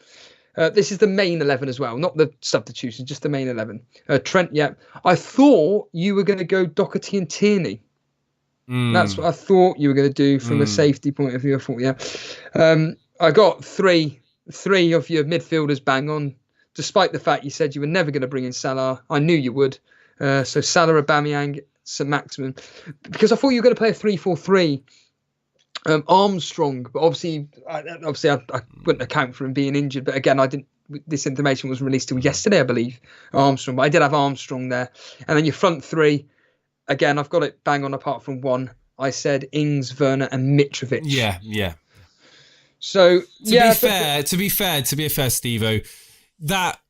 This is the main 11 as well, not the substitution, just the main 11. Trent, yeah. I thought you were going to go Doherty and Tierney. That's what I thought you were going to do from a safety point of view. I thought, yeah. I got three of your midfielders bang on, despite the fact you said you were never going to bring in Salah. I knew you would. So Salah, Aubameyang, St. Maximin. Because I thought you were going to play a 3-4-3. Armstrong, but obviously I wouldn't account for him being injured. But again, I didn't. This information was released till yesterday, I believe. Armstrong, but I did have Armstrong there. And then your front three, again, I've got it bang on apart from one. I said Ings, Werner, and Mitrovic. Yeah. So to be fair, Steve-O, that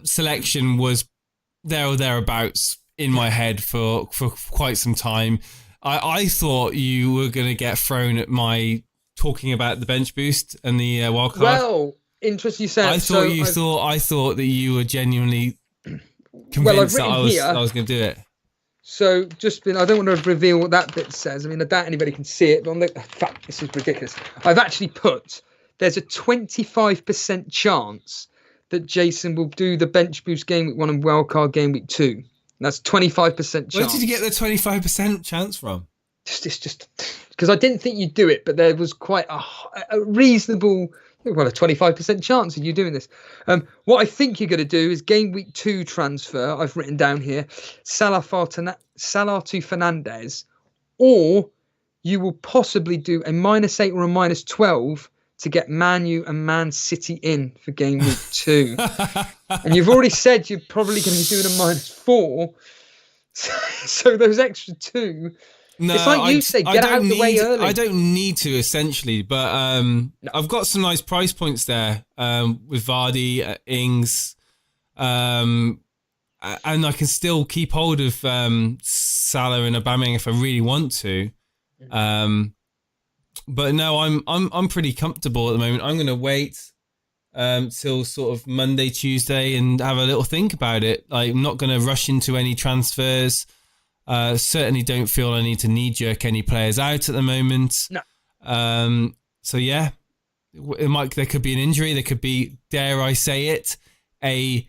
selection was there or thereabouts in my head for quite some time. I thought you were going to get thrown at my talking about the bench boost and the wildcard. Well, interesting you said. I thought that you were genuinely convinced that I was going to do it. So I don't want to reveal what that bit says. I mean, I doubt anybody can see it, but in fact, this is ridiculous. I've actually put there's a 25% chance that Jason will do the bench boost game week 1 and wildcard game week 2. That's 25% chance. Where did you get the 25% chance from? Just because I didn't think you'd do it, but there was quite a reasonable, a 25% chance of you doing this. What I think you're going to do is game week 2 transfer. I've written down here Salah to Fernandez, or you will possibly do a -8 or a -12 to get Man U and Man City in for game week 2. And you've already said you're probably going to be doing a -4. So those extra 2. No, it's like you say, get out of the way early. I don't need to, essentially, but no. I've got some nice price points there with Vardy, Ings, and I can still keep hold of Salah and Aubameyang if I really want to. But no, I'm pretty comfortable at the moment. I'm going to wait till sort of Monday, Tuesday, and have a little think about it. I'm not going to rush into any transfers. Certainly don't feel I need to knee-jerk any players out at the moment. No. So yeah, there could be an injury. There could be, dare I say it, a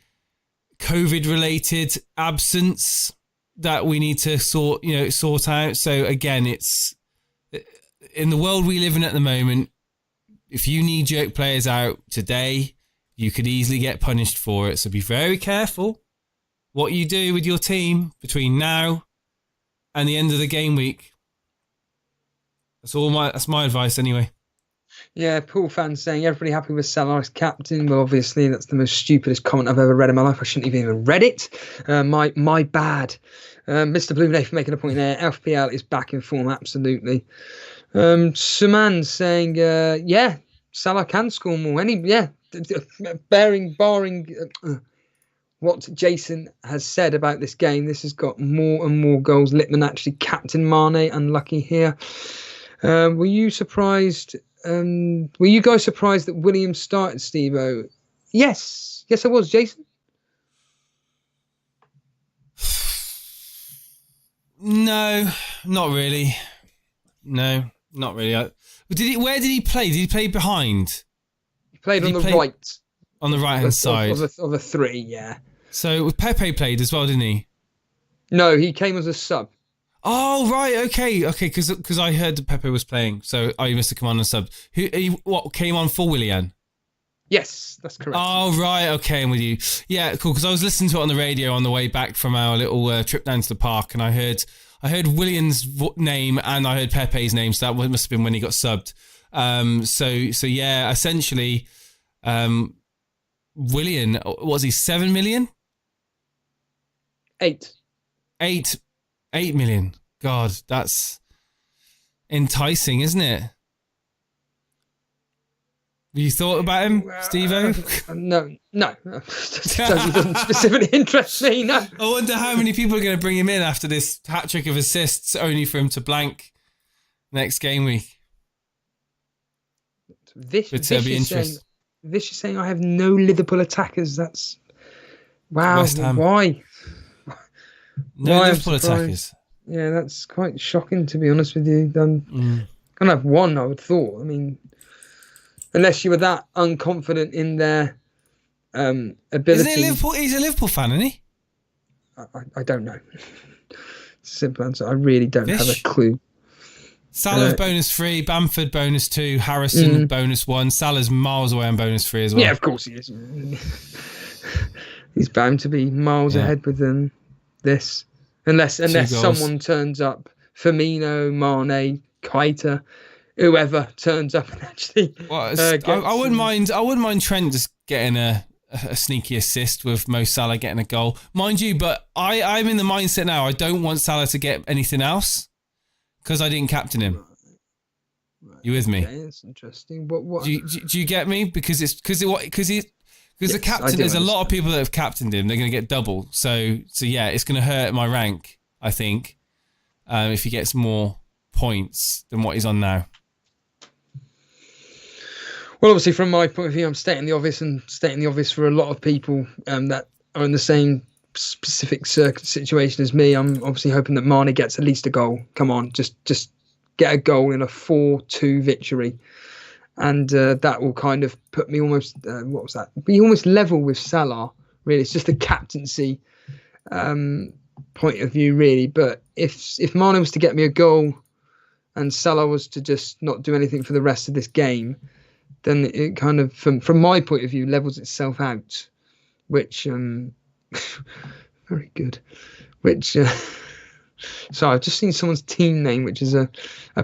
COVID-related absence that we need to sort out. So again, it's in the world we live in at the moment. If you knee-jerk players out today, you could easily get punished for it. So be very careful what you do with your team between now and the end of the game week. That's my advice anyway. Yeah, Pool fans saying everybody happy with Salah as captain. Well, obviously that's the most stupidest comment I've ever read in my life. I shouldn't have even read it. My bad. Mr. Blue Nate for making a point there. FPL is back in form, absolutely. Suman saying, yeah, Salah can score more. Barring what Jason has said about this game, this has got more and more goals. Littman actually captain Mane, unlucky here. Were you surprised? Were you guys surprised that Williams started, Steve-O? Yes, I was, Jason. No, not really. No, not really. Where did he play? Did he play behind? He played on the right. On the right-hand side. Of a three, yeah. So Pepe played as well, didn't he? No, he came as a sub. Oh, right, okay, because I heard that Pepe was playing, so he must have come on and sub. What came on for Willian? Yes, that's correct. Oh, right, okay, I'm with you. Yeah, cool, because I was listening to it on the radio on the way back from our little trip down to the park, and I heard Willian's name and I heard Pepe's name, so that must have been when he got subbed. So yeah, essentially, Willian, was he 7 million? 8 million. God, that's enticing, isn't it? Have you thought about him, Steve-O? No. It doesn't specifically interest me, no. I wonder how many people are going to bring him in after this hat-trick of assists, only for him to blank next game week. This is saying I have no Liverpool attackers. That's... Wow, West Ham. Why? No Liverpool attackers. Yeah, that's quite shocking, to be honest with you. I'm going to have one, I would thought. I mean... Unless you were that unconfident in their ability. Isn't he Liverpool? He's a Liverpool fan, isn't he? I don't know. Simple answer. I really don't have a clue. Salah bonus 3, Bamford bonus 2, Harrison bonus 1. Salah's miles away on bonus 3 as well. Yeah, of course he is. He's bound to be miles ahead with this. Unless someone turns up. Firmino, Mane, Keita, whoever turns up and actually. Well, I wouldn't mind. I wouldn't mind Trent just getting a sneaky assist with Mo Salah getting a goal, mind you. But I'm in the mindset now. I don't want Salah to get anything else because I didn't captain him. You with me? Okay, that's interesting. What? Do you get me? Because the captain. There's a lot of people that have captained him. They're going to get double. So yeah, it's going to hurt my rank. I think if he gets more points than what he's on now. Well, obviously, from my point of view, I'm stating the obvious for a lot of people that are in the same specific situation as me. I'm obviously hoping that Mane gets at least a goal. Come on, just get a goal in a 4-2 victory. And that will kind of put me almost, what was that? Be almost level with Salah, really. It's just a captaincy point of view, really. But if Mane was to get me a goal and Salah was to just not do anything for the rest of this game, then it kind of, from my point of view, levels itself out, which, very good, which, so I've just seen someone's team name, which is a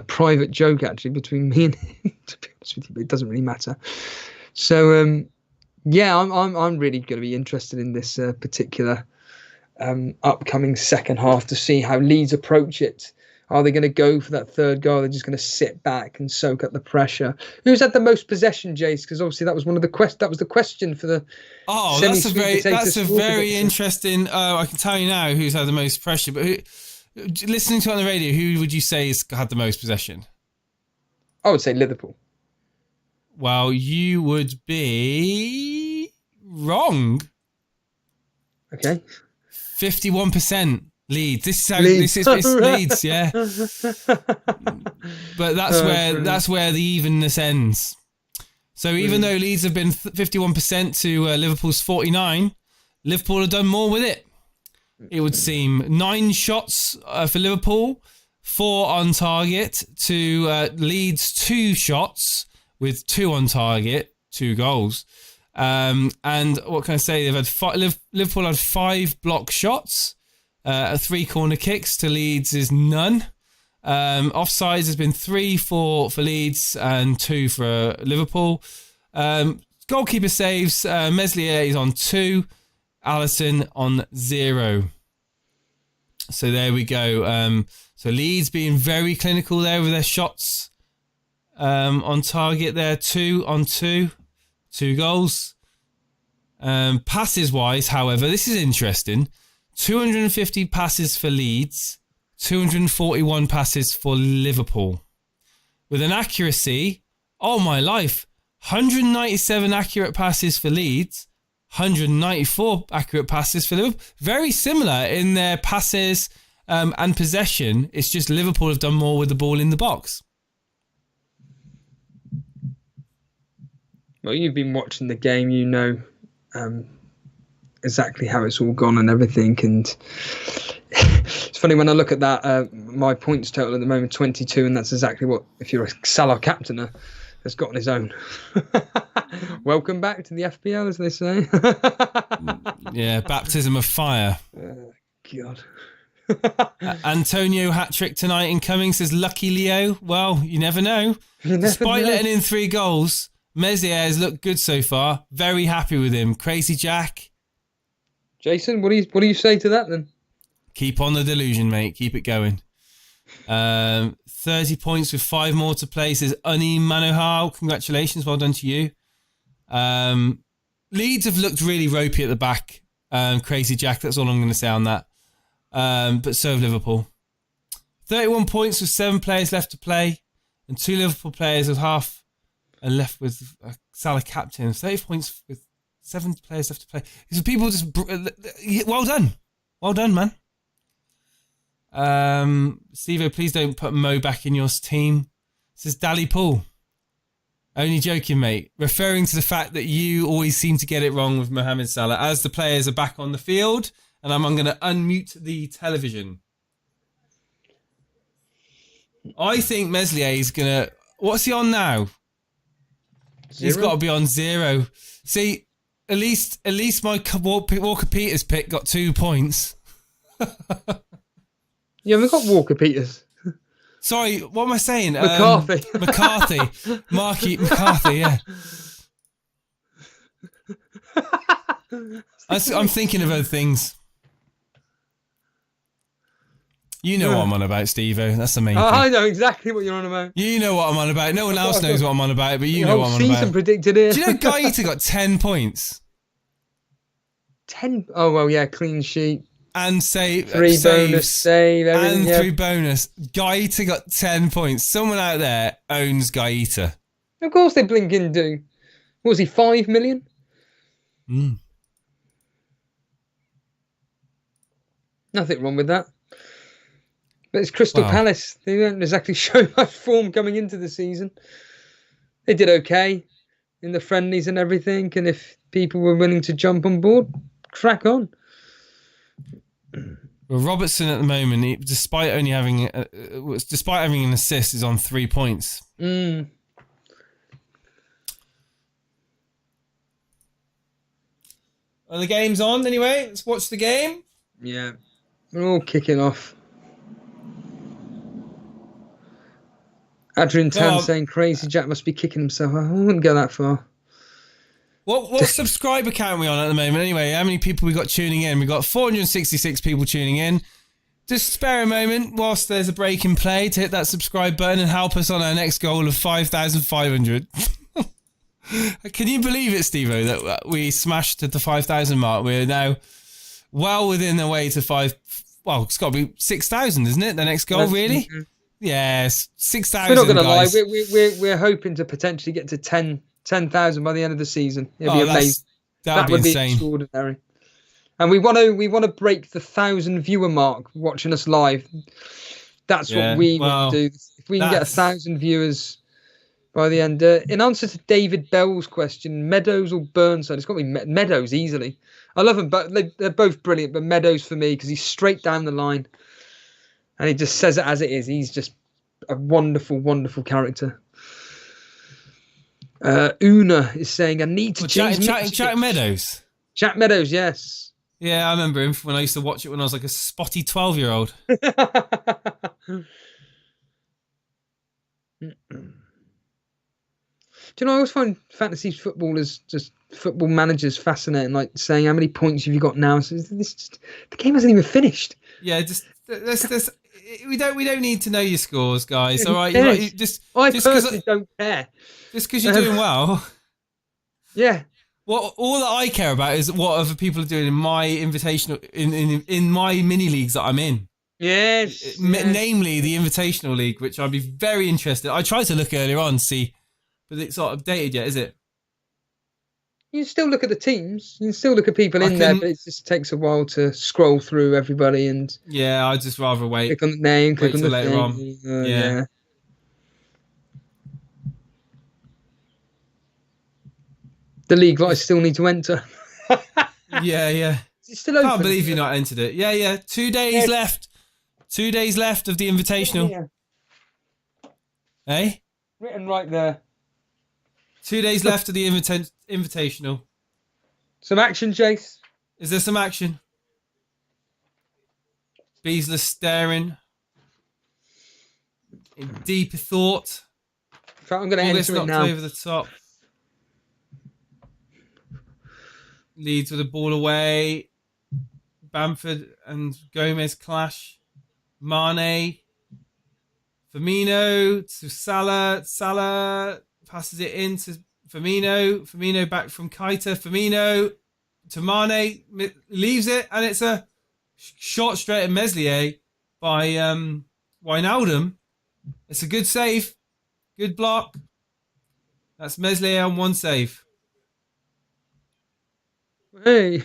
private joke, actually, between me and him, to be honest with you, but it doesn't really matter. So, yeah, I'm really going to be interested in this particular upcoming second half to see how Leeds approach it. Are they going to go for that third goal? They're just going to sit back and soak up the pressure. Who's had the most possession, Jace? Because obviously that was one of the that was the question for the. Oh, that's a very interesting. I can tell you now who's had the most pressure. But listening to it on the radio, who would you say has had the most possession? I would say Liverpool. Well, you would be wrong. Okay. 51%. Leeds. This is how Leeds. It's Leeds, yeah. But that's where the evenness ends. So even though Leeds have been 51% to Liverpool's 49, Liverpool have done more with it. It would seem 9 shots for Liverpool, 4 on target to Leeds 2 shots with 2 on target, 2 goals. And what can I say? They've had Liverpool had 5 block shots. 3 corner kicks to Leeds is none. Offsides has been 3 for Leeds and 2 for Liverpool. Goalkeeper saves, Meslier is on 2, Alisson on 0. So there we go. So Leeds being very clinical there with their shots on target there, 2 on 2 goals. Passes wise, however, this is interesting. 250 passes for Leeds, 241 passes for Liverpool. With an accuracy, oh my life, 197 accurate passes for Leeds, 194 accurate passes for Liverpool. Very similar in their passes and possession. It's just Liverpool have done more with the ball in the box. Well, you've been watching the game, you know exactly how it's all gone and everything. And it's funny when I look at that, my points total at the moment 22, and that's exactly what, if you're a Salah captainer, has got on his own. Welcome back to the FPL, as they say. Yeah, baptism of fire. God. Antonio hat-trick tonight incoming, says Lucky Leo. Well, you never know. Despite letting in 3 goals, Meslier has looked good so far. Very happy with him. Crazy Jack. Jason, what do you say to that then? Keep on the delusion, mate. Keep it going. 30 points with 5 more to play, says Uni Manohar. Congratulations. Well done to you. Leeds have looked really ropey at the back. Crazy Jack, that's all I'm going to say on that. But so have Liverpool. 31 points with 7 players left to play, and 2 Liverpool players with half are left with Salah captain. 30 points with 7 players left to play. So people just... Well done. Well done, man. Stevo, please don't put Mo back in your team. Says Dally Paul. Only joking, mate. Referring to the fact that you always seem to get it wrong with Mohamed Salah. As the players are back on the field, and I'm going to unmute the television. I think Meslier is going to... What's he on now? 0? He's got to be on 0. See, at least my Walker Peters pick got 2 points. You haven't got Walker Peters. Sorry, what am I saying? McCarthy. McCarthy, yeah. I'm thinking of other things. You know what I'm on about, Steve-O. That's the main thing. I know exactly what you're on about. You know what I'm on about. No one else knows what I'm on about, but you know what I'm on season about. Predicted it. Do you know Gaeta got 10 points? 10? Oh, well, yeah, clean sheet. And save 3 saves, bonus save, everything. and 3 bonus. Gaeta got 10 points. Someone out there owns Gaeta. Of course they blinking do. What was he, 5 million? Nothing wrong with that. But it's Crystal Palace. They don't exactly show much form coming into the season. They did okay in the friendlies and everything. And if people were willing to jump on board, crack on. Well, Robertson at the moment, despite having an assist, is on 3 points. Are the games on anyway? Let's watch the game. Yeah, we're all kicking off. Adrian Tan saying Crazy Jack must be kicking himself. I wouldn't go that far. What subscriber count are we on at the moment anyway? How many people we got tuning in? We got 466 people tuning in. Just spare a moment whilst there's a break in play to hit that subscribe button and help us on our next goal of 5,500. Can you believe it, Steve-O, that we smashed at the 5,000 mark? We're now well within the way to 5... Well, it's got to be 6,000, isn't it? The next goal, really? Mm-hmm. Yes, 6,000. We're not going to lie. We're hoping to potentially get to 10,000 by the end of the season. It'd be amazing. That would be insane. Extraordinary. And we want to break the 1,000 viewer mark watching us live. That's what we want to do. If we can get 1,000 viewers by the end. In answer to David Bell's question, Meadows or Burnside? It's got to be Meadows easily. I love them, but they're both brilliant. But Meadows for me because he's straight down the line, and he just says it as it is. He's just a wonderful, wonderful character. Una is saying, I need to change... Jack Meadows? Jack Meadows, yes. Yeah, I remember him when I used to watch it when I was like a spotty 12-year-old. Do you know, I always find fantasy footballers, just football managers, fascinating, like saying, how many points have you got now? So the game hasn't even finished. Yeah, just... We don't need to know your scores, guys. All right, I personally don't care. Just because you're doing well. Yeah. All that I care about is what other people are doing in my invitational in my mini leagues that I'm in. Yes. Namely the Invitational League, which I'd be very interested. I tried to look earlier on, see, but it's not updated yet, is it? You can still look at the teams. You can still look at people in there, but it just takes a while to scroll through everybody and. Yeah, I'd just rather wait. Click on the name. Click on the later thing. on. Yeah. The league I still need to enter. Yeah. It's still open. Can't believe you've not entered it. Yeah. 2 days left. 2 days left of the Invitational. Yeah. Hey? Written right there. 2 days left of the Invitational. Some action, Jace. Is there some action? Beasler staring in deeper thought. I'm going to enter it now. Over the top. Leeds with a ball away. Bamford and Gomez clash. Mane. Firmino to Salah. Salah passes it in to Firmino. Firmino back from Keita. Firmino to Mane. Leaves it, and it's a shot straight at Meslier by Wijnaldum. It's a good save. Good block. That's Meslier on one save. Hey.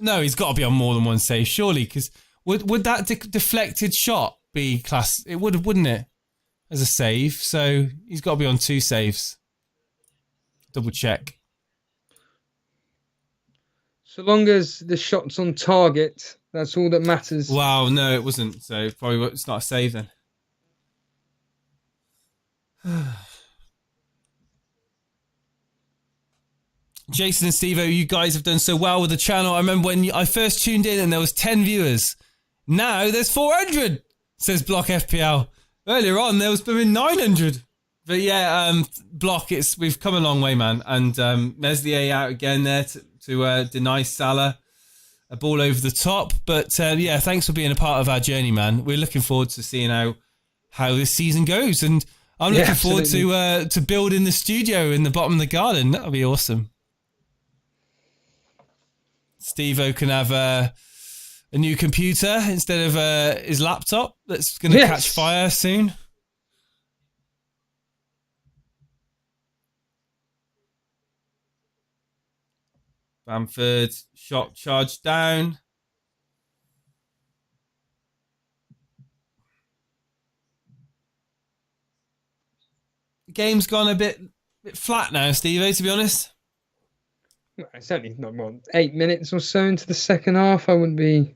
No, he's got to be on more than one save, surely, because would that deflected shot be class? It would have, wouldn't it? As a save. So he's got to be on 2 saves. Double check. So long as the shot's on target, that's all that matters. Wow, no, it wasn't. So probably it's not a save then. Jason and Steve-O, you guys have done so well with the channel. I remember when I first tuned in and there was 10 viewers. Now there's 400, says Block FPL. Earlier on there was 900. But yeah, Block, we've come a long way, man. And Meslier out again there to deny Salah. A ball over the top. But yeah, thanks for being a part of our journey, man. We're looking forward to seeing how this season goes. And I'm looking forward to building the studio in the bottom of the garden. That'll be awesome. Steve-O can have a new computer instead of his laptop that's going to catch fire soon. Bamford, shot charged down. The game's gone a bit flat now, Steve-O, to be honest. It's only not more 8 minutes or so into the second half. I wouldn't be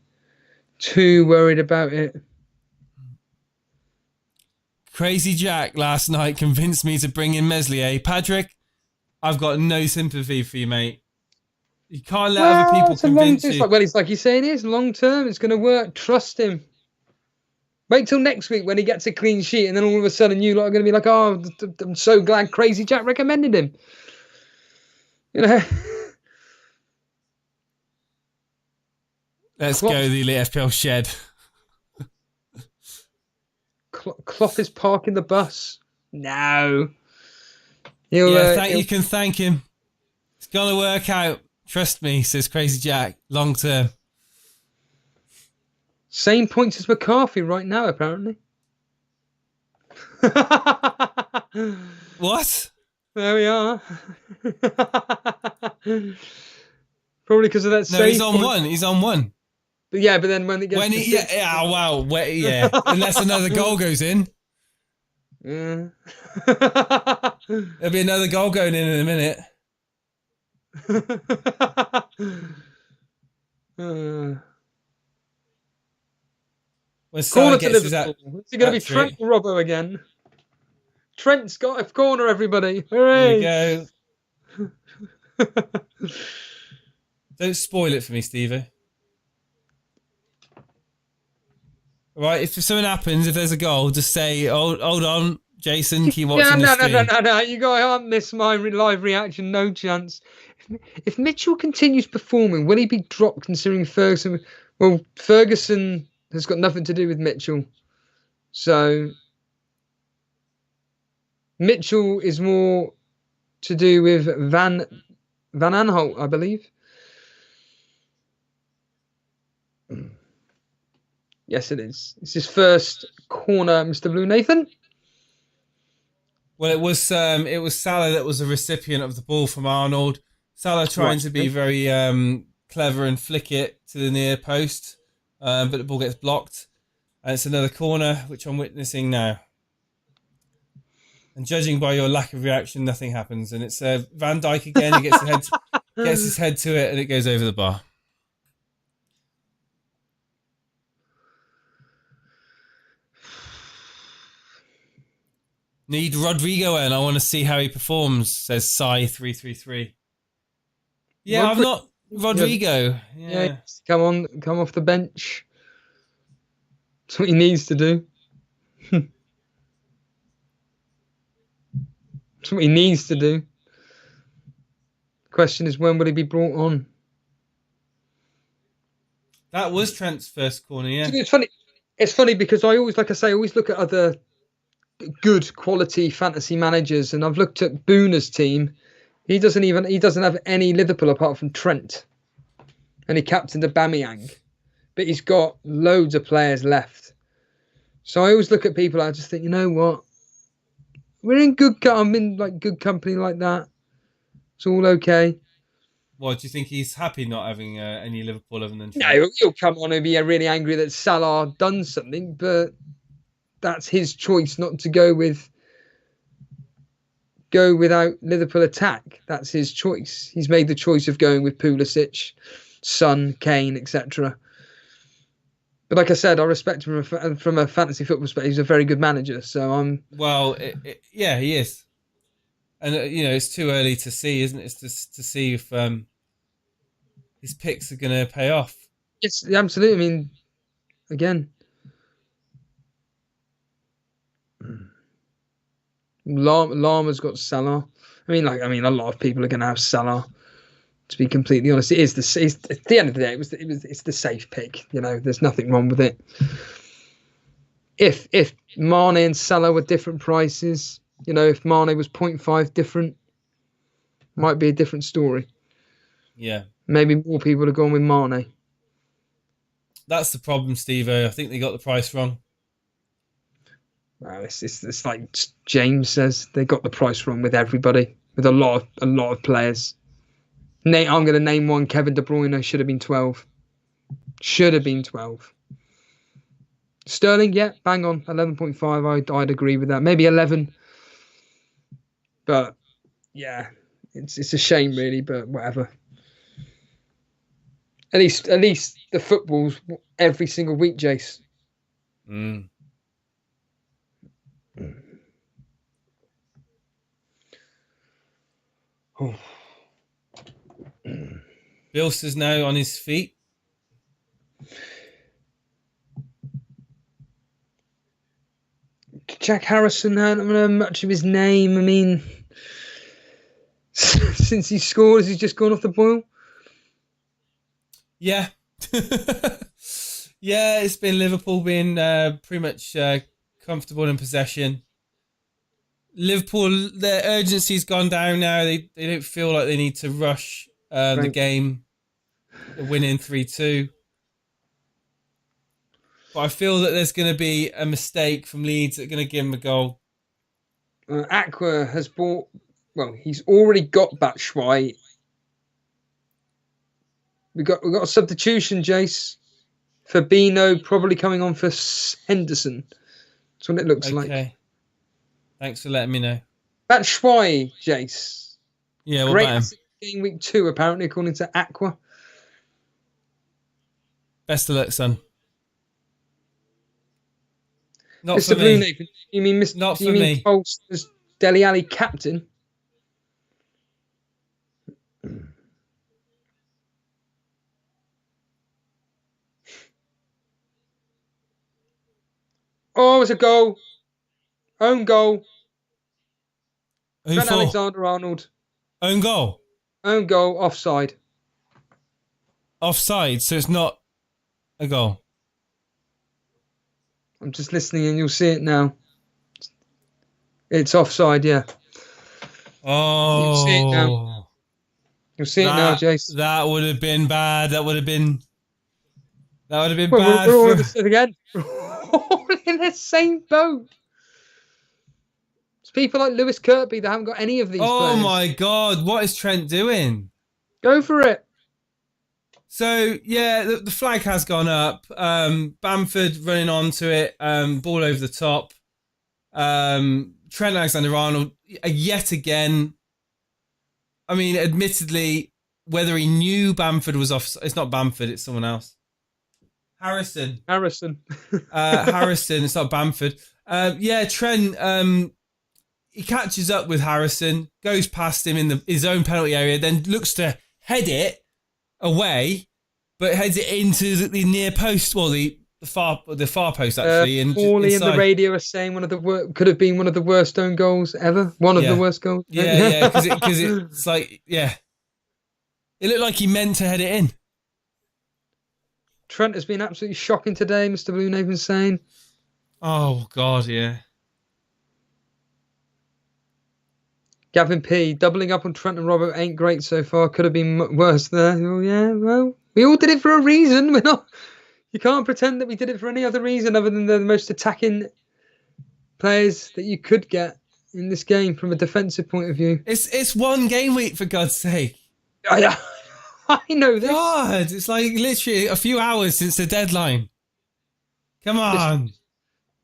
too worried about it. Crazy Jack last night convinced me to bring in Meslier. Patrick, I've got no sympathy for you, mate. You can't let other people convince you. It's like he's saying, it's long term. It's going to work. Trust him. Wait till next week when he gets a clean sheet, and then all of a sudden you lot are going to be like, "Oh, I'm so glad Crazy Jack recommended him." You know. Let's go to the Elite FPL shed. Klopp is parking the bus. No. You can thank him. It's going to work out. Trust me, says Crazy Jack. Long term. Same points as McCarthy right now, apparently. What? There we are. Probably because of that save. No, he's on one. He's on one. But yeah, but then when it gets unless another goal goes in. Yeah. There'll be another goal going in a minute. When Salah gets his Is it going to be Trent or Robbo again? Trent's got a corner, everybody. Hooray! There you go. Don't spoil it for me, Stevie. Right, if something happens, if there's a goal, just say, hold on, Jason, keep watching the stream. No. You can't miss my live reaction. No chance. If Mitchell continues performing, will he be dropped considering Ferguson? Well, Ferguson has got nothing to do with Mitchell. So Mitchell is more to do with Van Aanholt, I believe. Yes, it is. It's his first corner, Mr. Blue Nathan. Well, it was Salah that was a recipient of the ball from Arnold. Salah trying to be very clever and flick it to the near post, but the ball gets blocked, and it's another corner, which I'm witnessing now. And judging by your lack of reaction, nothing happens, and it's Van Dijk again. He gets his head to it, and it goes over the bar. Need Rodrigo in. I want to see how he performs, says Sai333. Yeah, I've not Rodrigo. Yeah. Come off the bench. That's what he needs to do. That's what he needs to do. Question is, when will he be brought on? That was Trent's first corner, yeah. It's funny. It's funny because I always look at other good quality fantasy managers, and I've looked at Booner's team. He doesn't have any Liverpool apart from Trent, and he captained Aubameyang, but he's got loads of players left. So I always look at people. I just think, you know what, we're in good. I'm in like good company like that. It's all okay. Well, do you think he's happy not having any Liverpool other than Trent? No, he'll come on and be really angry that Salah done something, but that's his choice not to go without Liverpool attack. That's his choice. He's made the choice of going with Pulisic, Son, Kane, etc. But like I said, I respect him from a fantasy football perspective. He's a very good manager. So I'm. Well, yeah, he is. And it's too early to see, isn't it? It's just to see if his picks are going to pay off. Yes, absolutely. I mean, again. Llama's got Salah. I mean, a lot of people are going to have Salah. To be completely honest, it's at the end of the day, it's the safe pick. There's nothing wrong with it. If Mane and Salah were different prices, if Mane was 0.5 different, might be a different story. Yeah, maybe more people have gone with Mane. That's the problem, Steve-O. I think they got the price wrong. Well, it's like James says, they got the price wrong with everybody, with a lot of players. I'm going to name one. Kevin De Bruyne should have been 12. Should have been 12. Sterling, yeah, bang on, 11.5. I'd agree with that. Maybe 11. But yeah, it's a shame really, but whatever. At least the football's every single week, Jace. Oh. Bielsa's now on his feet. Jack Harrison, I don't know much of his name. I mean, since he scored, has he just gone off the boil? Yeah. Yeah, it's been Liverpool being pretty much comfortable in possession. Liverpool, their urgency's gone down now. They don't feel like they need to rush the game, winning 3-2. But I feel that there's going to be a mistake from Leeds that are going to give him a goal. Aqua has bought. Well, he's already got Batshuayi. We got a substitution, Jace. Fabinho probably coming on for Henderson. That's what it looks like. Okay. Thanks for letting me know. Batshuayi, Jace. Yeah, what great about him? Game week 2, apparently, according to Aqua. Best of luck, son. Not Mr. for Blue me. Nathan, you mean Mr. Not for me. Polster's Dele Alli captain? Oh, it's a goal. Own goal. Who Trent for? Alexander-Arnold. Own goal? Own goal, offside. Offside, so it's not a goal. I'm just listening and you'll see it now. It's offside, yeah. Oh. You'll see it now. You'll see it now, Jace. That would have been bad. That would have been bad. We're all again. We're all in the same boat. people like Lewis Kirkby that haven't got any of these players. My God. What is Trent doing? Go for it. So, yeah, the flag has gone up. Bamford running onto it. Ball over the top. Trent Alexander-Arnold, yet again. I mean, admittedly, whether he knew Bamford was off... It's not Bamford, it's someone else. Harrison. Harrison, it's not Bamford. Trent, he catches up with Harrison, goes past him in his own penalty area, then looks to head it away, but heads it into the near post, well, the far post, actually. Paulie and the radio are saying could have been one of the worst own goals ever. One of the worst goals. Yeah, because it's like, yeah. It looked like he meant to head it in. Trent has been absolutely shocking today, Mr. Blue Nathan's saying. Oh, God, yeah. Gavin P, doubling up on Trent and Robert ain't great so far. Could have been worse there. Oh, yeah, well, we all did it for a reason. You can't pretend that we did it for any other reason other than they're the most attacking players that you could get in this game from a defensive point of view. It's one game week, for God's sake. I know this. God, it's like literally a few hours since the deadline. Come on.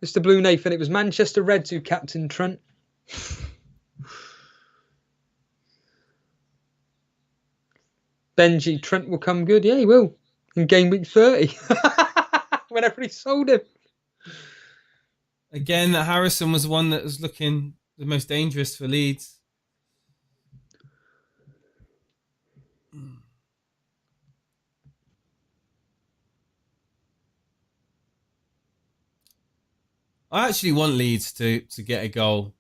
Mr. Blue Nathan, it was Manchester Reds who captained Trent. Benji, Trent will come good. Yeah, he will. In game week 30. Whenever he sold him. Again, Harrison was the one that was looking the most dangerous for Leeds. I actually want Leeds to get a goal.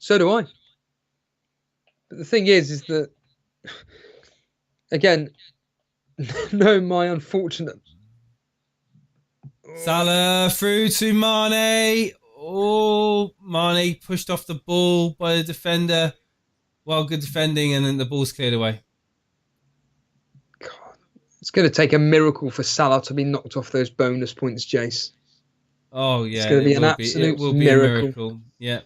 So do I. But the thing is that, again, no, my unfortunate. Salah through to Mane. Oh, Mane pushed off the ball by the defender. Well, good defending, and then the ball's cleared away. God, it's going to take a miracle for Salah to be knocked off those bonus points, Jace. Oh, yeah. It's going to be an absolute miracle. Yeah.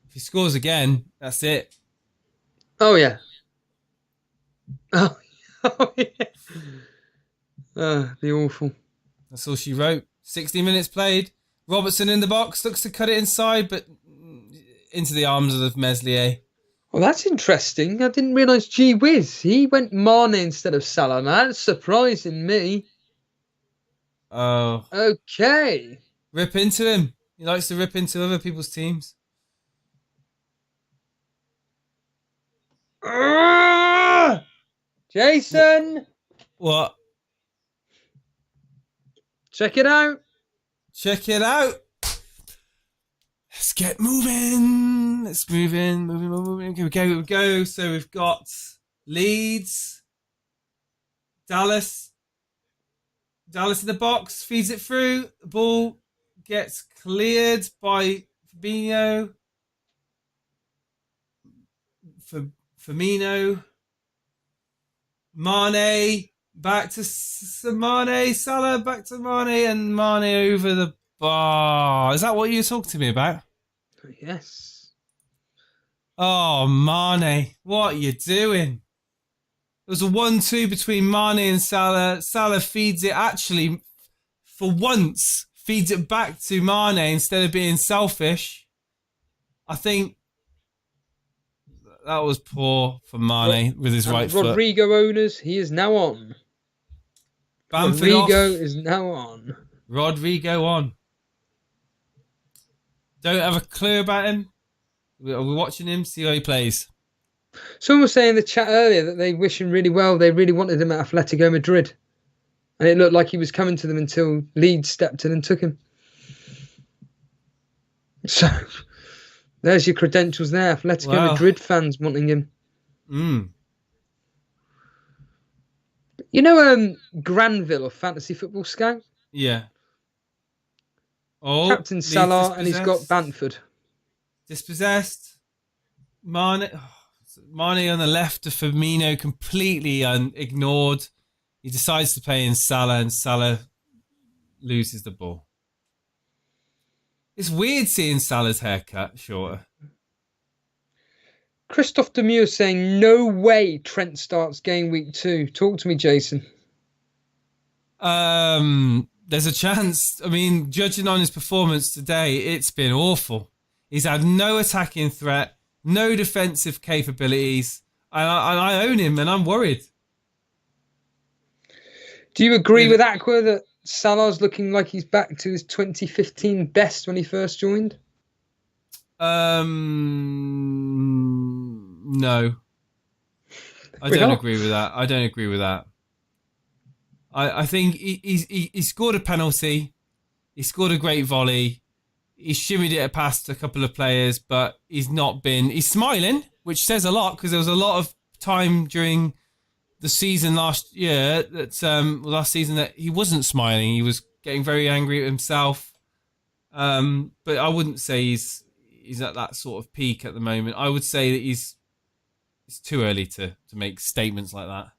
If he scores again, that's it. Oh, yeah. Oh, yeah. The awful. That's all she wrote. 60 minutes played. Robertson in the box. Looks to cut it inside, but into the arms of Meslier. Well, that's interesting. I didn't realise, gee whiz, he went Mane instead of Salah. Now, that's surprising me. Oh. Okay. Rip into him. He likes to rip into other people's teams. Jason! What? Check it out. Check it out. Let's get moving. Let's move in. Moving. Here we go. So we've got Leeds. Dallas. Dallas in the box. Feeds it through. The ball gets cleared by Fabinho. Firmino. Mane. Back to Mane. Salah back to Mane. And Mane over the bar. Is that what you were talking to me about? Yes. Oh, Mane. What are you doing? There was a 1-2 between Mane and Salah. Salah feeds it, actually, for once, feeds it back to Mane instead of being selfish. I think that was poor for Mane with his right foot. Rodrigo owners, he is now on. Bamford Rodrigo off. is now on. Rodrigo on. Don't have a clue about him. Are we watching him? See how he plays. Someone was saying in the chat earlier that they wish him really well. They really wanted him at Atletico Madrid. And it looked like he was coming to them until Leeds stepped in and took him. So, there's your credentials there. Atletico Madrid fans wanting him. You know Granville of Fantasy Football Scout? Yeah. Oh, Captain Salah, and he's got Bamford. Dispossessed. Mane. Oh, Mane on the left of Firmino, completely ignored. He decides to play in Salah, and Salah loses the ball. It's weird seeing Salah's haircut shorter. Christoph Demure saying, no way Trent starts game week 2. Talk to me, Jason. There's a chance. I mean, judging on his performance today, it's been awful. He's had no attacking threat, no defensive capabilities. And I own him, and I'm worried. Do you agree with Aqua that Salah's looking like he's back to his 2015 best when he first joined? No. I don't agree with that. I think he scored a penalty. He scored a great volley. He shimmied it past a couple of players, but he's smiling, which says a lot, because there was a lot of time during the season last season that he wasn't smiling. He was getting very angry at himself. But I wouldn't say he's at that sort of peak at the moment. I would say that it's too early to make statements like that.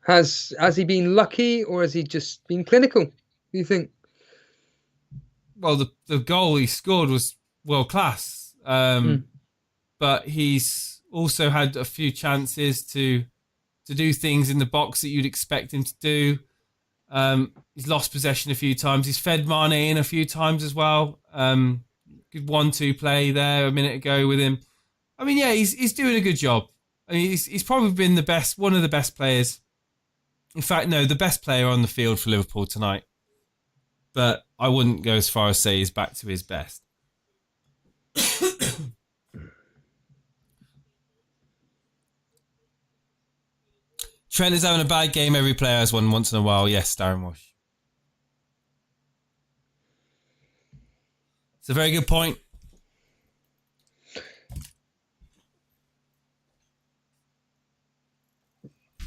Has he been lucky, or has he just been clinical, do you think? Well, the goal he scored was world class. But he's also had a few chances to do things in the box that you'd expect him to do. He's lost possession a few times. He's fed Mane in a few times as well. Good 1-2 play there a minute ago with him. I mean, yeah, he's doing a good job. I mean, he's probably been one of the best players. In fact, no, the best player on the field for Liverpool tonight. But I wouldn't go as far as say he's back to his best. Trent is having a bad game. Every player has one once in a while. Yes, Darren Wash. It's a very good point.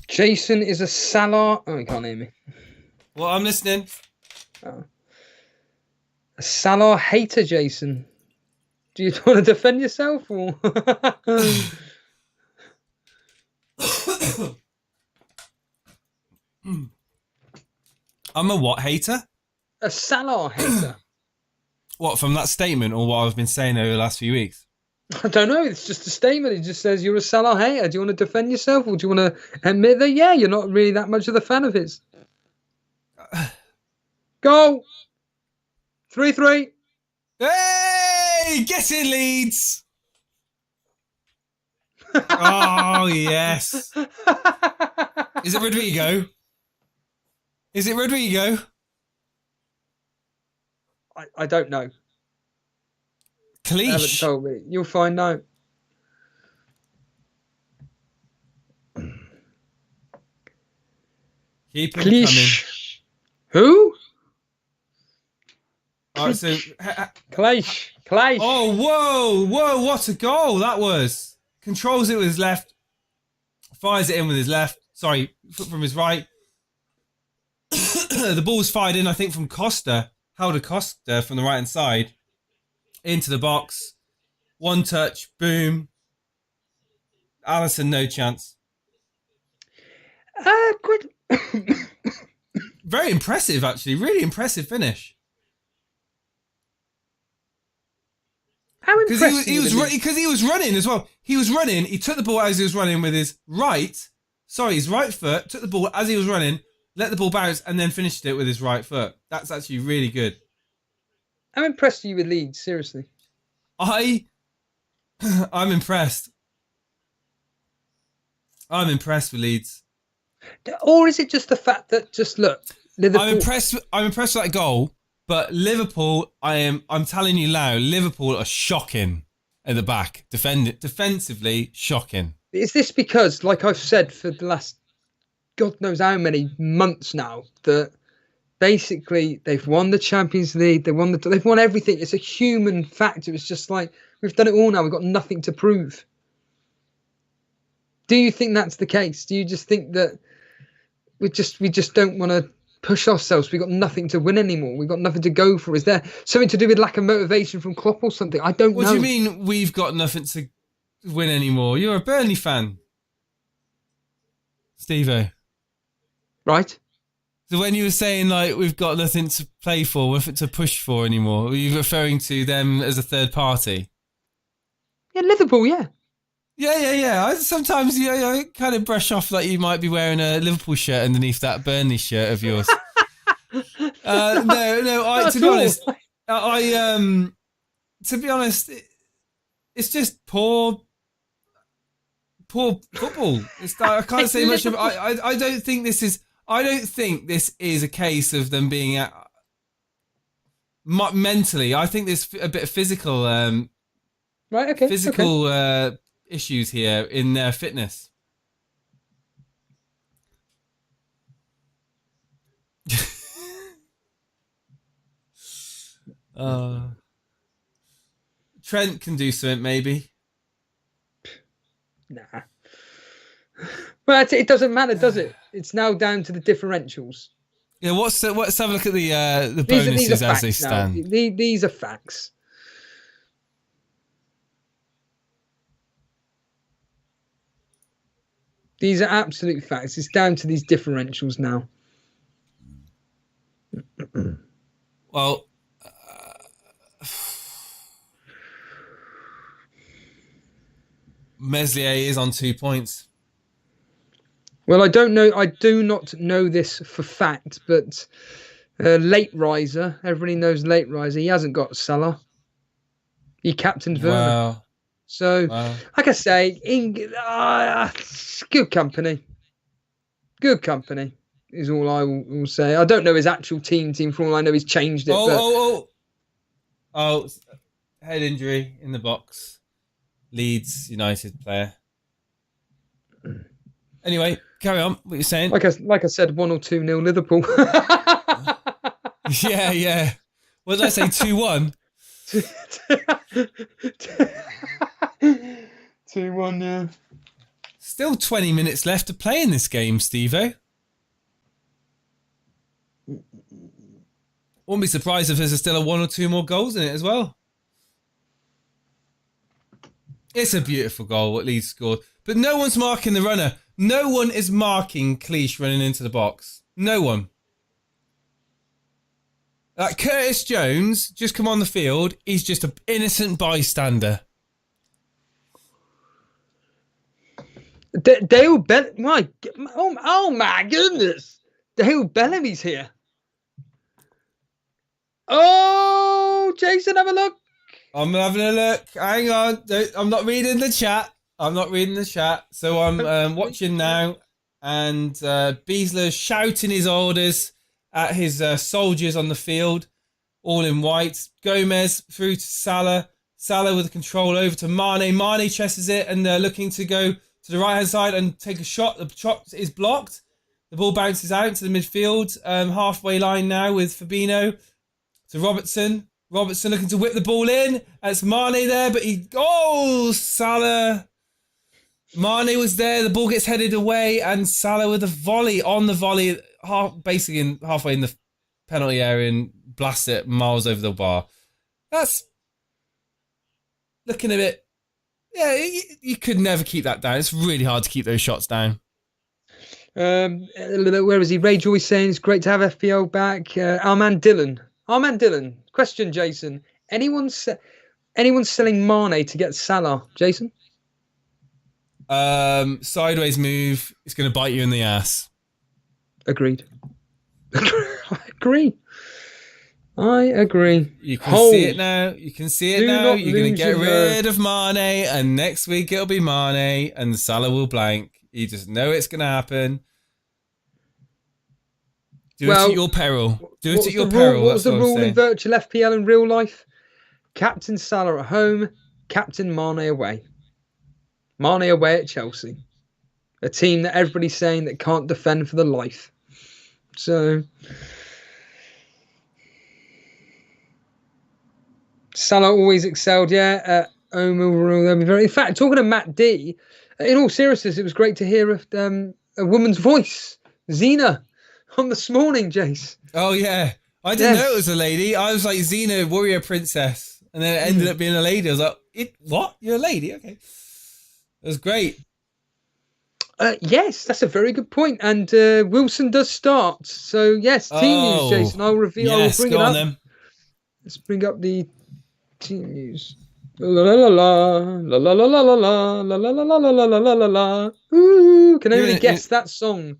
Jason is a Salah... Oh, he can't hear me. Well, I'm listening. Oh. A Salah hater, Jason. Do you want to defend yourself, or... I'm a what hater? A Salah hater. What, from that statement, or what I've been saying over the last few weeks? I don't know. It's just a statement. It just says you're a Salah hater. Do you want to defend yourself, or do you want to admit that, yeah, you're not really that much of a fan of his? Go! 3-3. Hey! Get in, Leeds! Oh, yes. Is it Rodrigo? Is it Rodrigo? I don't know. Kalish. You haven't told me. You'll find out. Keep him coming. Who? All right, so Clash. Oh, whoa! What a goal that was! Controls it with his left, fires it in with his left. Sorry, foot from his right. The ball's fired in, I think, from Costa. Helder Costa from the right hand side into the box. One touch, boom. Alisson, no chance. Good. Very impressive, actually. Really impressive finish. How impressive? Because he was running as well. He was running. He took the ball as he was running with his right foot. Took the ball as he was running, let the ball bounce, and then finished it with his right foot. That's actually really good. How impressed are you with Leeds? Seriously. I'm impressed. I'm impressed with Leeds. Or is it just the fact that, just look, Liverpool... I'm impressed with that goal, but Liverpool, I'm telling you now, Liverpool are shocking at the back. Defensively, shocking. Is this because, like I've said for the last God knows how many months now, that basically they've won the Champions League, they've won everything. It's a human factor. It's just like, we've done it all now. We've got nothing to prove. Do you think that's the case? Do you just think that we just don't want to push ourselves? We've got nothing to win anymore. We've got nothing to go for. Is there something to do with lack of motivation from Klopp or something? I don't know. What do you mean we've got nothing to win anymore. You're a Burnley fan, Steve-O. Right. So when you were saying, like, we've got nothing to play for, nothing to push for anymore, were you referring to them as a third party? Yeah, Liverpool, yeah. Yeah. Sometimes you kind of brush off like you might be wearing a Liverpool shirt underneath that Burnley shirt of yours. No. To be honest, to be honest, it's just poor football. I can't say much. I don't think this is. I don't think this is a case of them being mentally. I think there's a bit of physical. Right. Okay. Physical issues here in their fitness. Trent can do something, maybe. Nah. Well, it doesn't matter, does it? It's now down to the differentials. Yeah. Let's have a look at the bonuses these as they stand. Now. These are facts. These are absolute facts. It's down to these differentials now. Well, Meslier is on 2 points. Well, I don't know. I do not know this for fact, but late riser. Everybody knows late riser. He hasn't got Salah. He captained Werner. Wow. So, like I say, good company. Good company is all I will say. I don't know his actual team. For all I know, he's changed it. Oh, head injury in the box. Leeds United player. Anyway, carry on. What you're saying? Like I said, 1 or 2-0 Liverpool. Yeah. What did I say? 2-1. 2-1, yeah. Still 20 minutes left to play in this game, Steve-O. Won't be surprised if there's still 1 or 2 more goals in it as well. It's a beautiful goal what Leeds scored. But no one's marking the runner. No one is marking Cleach running into the box. No one. Curtis Jones just come on the field. He's just an innocent bystander. Dale Bellamy. Oh my goodness. Dale Bellamy's here. Oh, Jason, have a look. I'm having a look. Hang on. I'm not reading the chat. So I'm watching now. And Beasler's shouting his orders at his soldiers on the field. All in white. Gomez through to Salah. Salah with the control over to Mane. Mane chesses it and looking to go to the right-hand side and take a shot. The shot is blocked. The ball bounces out to the midfield. Halfway line now with Fabinho to Robertson. Robertson looking to whip the ball in. That's Mane there, but Salah. Mane was there. The ball gets headed away, and Salah with a volley on the volley, basically halfway in the penalty area, and blasts it miles over the bar. That's looking a bit. Yeah, you could never keep that down. It's really hard to keep those shots down. Where is he? Ray Joyce saying it's great to have FPL back. Our man Dylan. Question, Jason. Anyone selling Mane to get Salah, Jason? Sideways move. It's going to bite you in the ass. Agreed. I agree. You can see it now. You're going to get rid of Mane, and next week it'll be Mane, and Salah will blank. You just know it's going to happen. Do it at your peril. What was the rule in virtual FPL in real life? Captain Salah at home, Captain Mane away. Mane away at Chelsea. A team that everybody's saying that can't defend for the life. So Salah always excelled, at home overall. In fact, talking to Matt D, in all seriousness, it was great to hear a woman's voice, Zena, on this morning, Jace. Oh, yeah. I didn't know it was a lady. I was like, Xena, warrior princess. And then it ended up being a lady. I was like, what? You're a lady? Okay. It was great. Yes, that's a very good point. And Wilson does start. So yes, team news, Jason. I'll reveal. Yes, I will bring go it on up. then. Let's bring up the team news. La la la la la la la la la la la la la la la la la la. Ooh! Can anybody guess that song?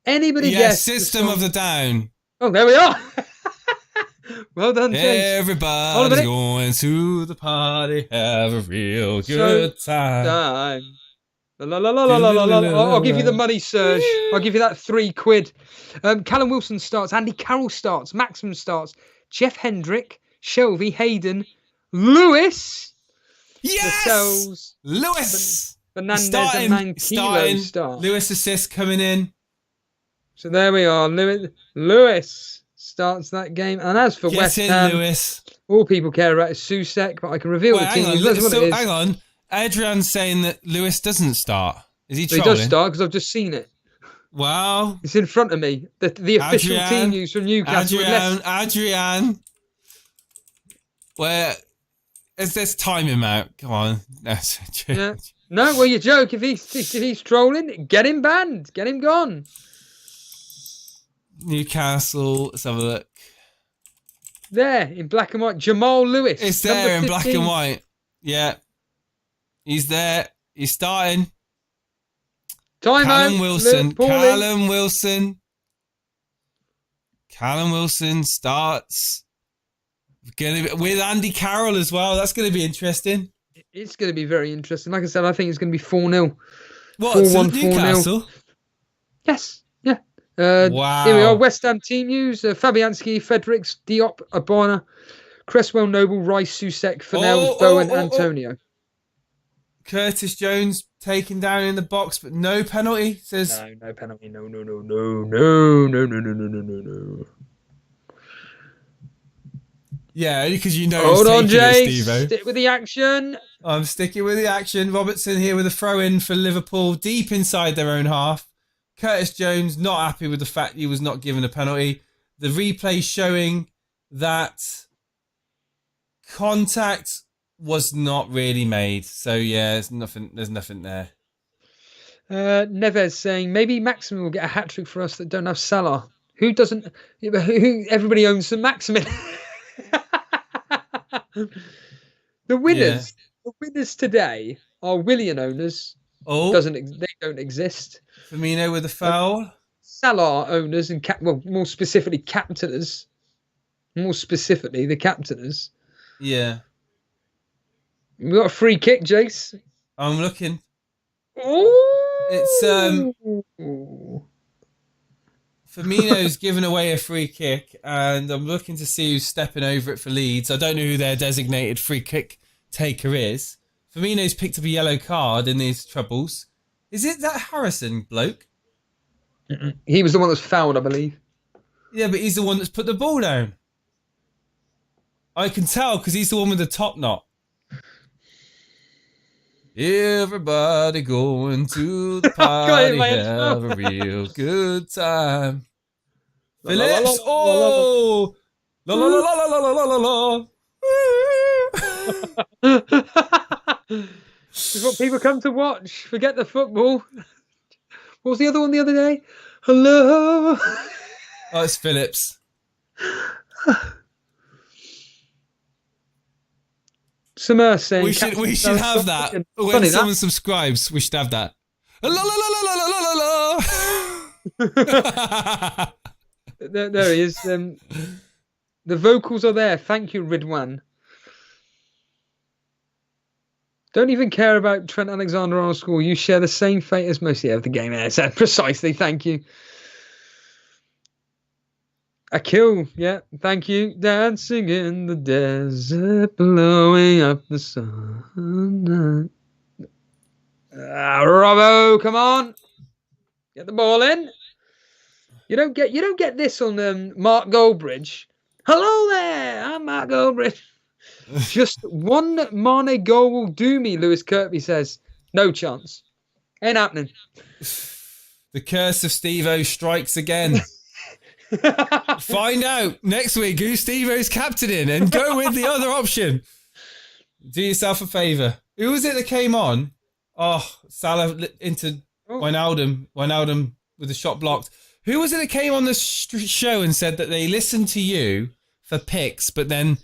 Anybody guess? System of the Down. Oh, there we are. Well done, James. Everybody's going to the party, have a real good time. La, la, la, la, la, la, la. I'll give you the money, Serge. I'll give you that £3. Callum Wilson starts. Andy Carroll starts. Maximum starts. Jeff Hendrick, Shelby, Hayden, Lewis. Yes! Lewis! Fernandez and Mankilo start. Lewis assist coming in. So there we are. Lewis starts that game. And as for West Ham, Lewis. all people care about is Susek, but I can reveal the team. Hang on. Adrian's saying that Lewis doesn't start. Is he trolling? He does start because I've just seen it. Wow. It's in front of me. The official team news from Newcastle. Adrian. Where is this timing out? Come on. Yeah. No, well, you joke. If he's trolling, get him banned. Get him gone. Newcastle. Let's have a look. There, in black and white. Jamal Lewis. It's there in black and white. Yeah. He's there. He's starting. Callum Wilson. Callum Wilson starts. With Andy Carroll as well. That's going to be interesting. It's going to be very interesting. Like I said, I think it's going to be 4-0. What? 4-1, Newcastle? 4-0. Yes. Yeah. Wow. Here we are. West Ham team news. Fabianski, Fredericks, Diop, Abona, Cresswell, Noble, Rice, Susek, Fennell, Bowen, Antonio. Curtis Jones taken down in the box, but no penalty. Says no penalty. No. Yeah, because you know. Hold on, Jay. Stick with the action. I'm sticking with the action. Robertson here with a throw-in for Liverpool, deep inside their own half. Curtis Jones not happy with the fact he was not given a penalty. The replay showing that contact was not really made. So yeah, there's nothing there. Neves saying maybe Maximin will get a hat-trick for us that don't have Salah. Who doesn't? Everybody owns some Maximin. The winners today are Willian owners. They don't exist. Firmino with a foul. Salah owners and more specifically captainers. More specifically, the captainers. Yeah. We got a free kick, Jace. I'm looking. Ooh. It's Firmino's given away a free kick, and I'm looking to see who's stepping over it for Leeds. I don't know who their designated free kick taker is. Firmino's picked up a yellow card in these troubles. Is it that Harrison bloke? He was the one that's fouled, I believe. Yeah, but he's the one that's put the ball down. I can tell because he's the one with the top knot. Everybody going to the party, have a real good time. Phillips, oh! La la la la la la la la. This is what people come to watch. Forget the football. What was the other one the other day? Hello. Oh, it's Phillips. Samir saying we should have that. When someone subscribes, we should have that. La la la la la la la la. There he is. The vocals are there. Thank you, Ridwan. Don't even care about Trent Alexander-Arnold score. You share the same fate as most of the game. Precisely. Thank you. A kill, yeah, thank you. Dancing in the desert, blowing up the sun. Robbo, come on, get the ball in. You don't get this on Mark Goldbridge. Hello there, I'm Mark Goldbridge. Just one Mane goal will do me, Lewis Kirkby says. No chance, ain't happening. The curse of Steve-O strikes again. Find out next week who Steve-O's captaining and go with the other option. Do yourself a favour. Who was it that came on Oh, Salah into Oh, Wijnaldum with the shot blocked. Who was it that came on the show and said that they listened to you for picks, but then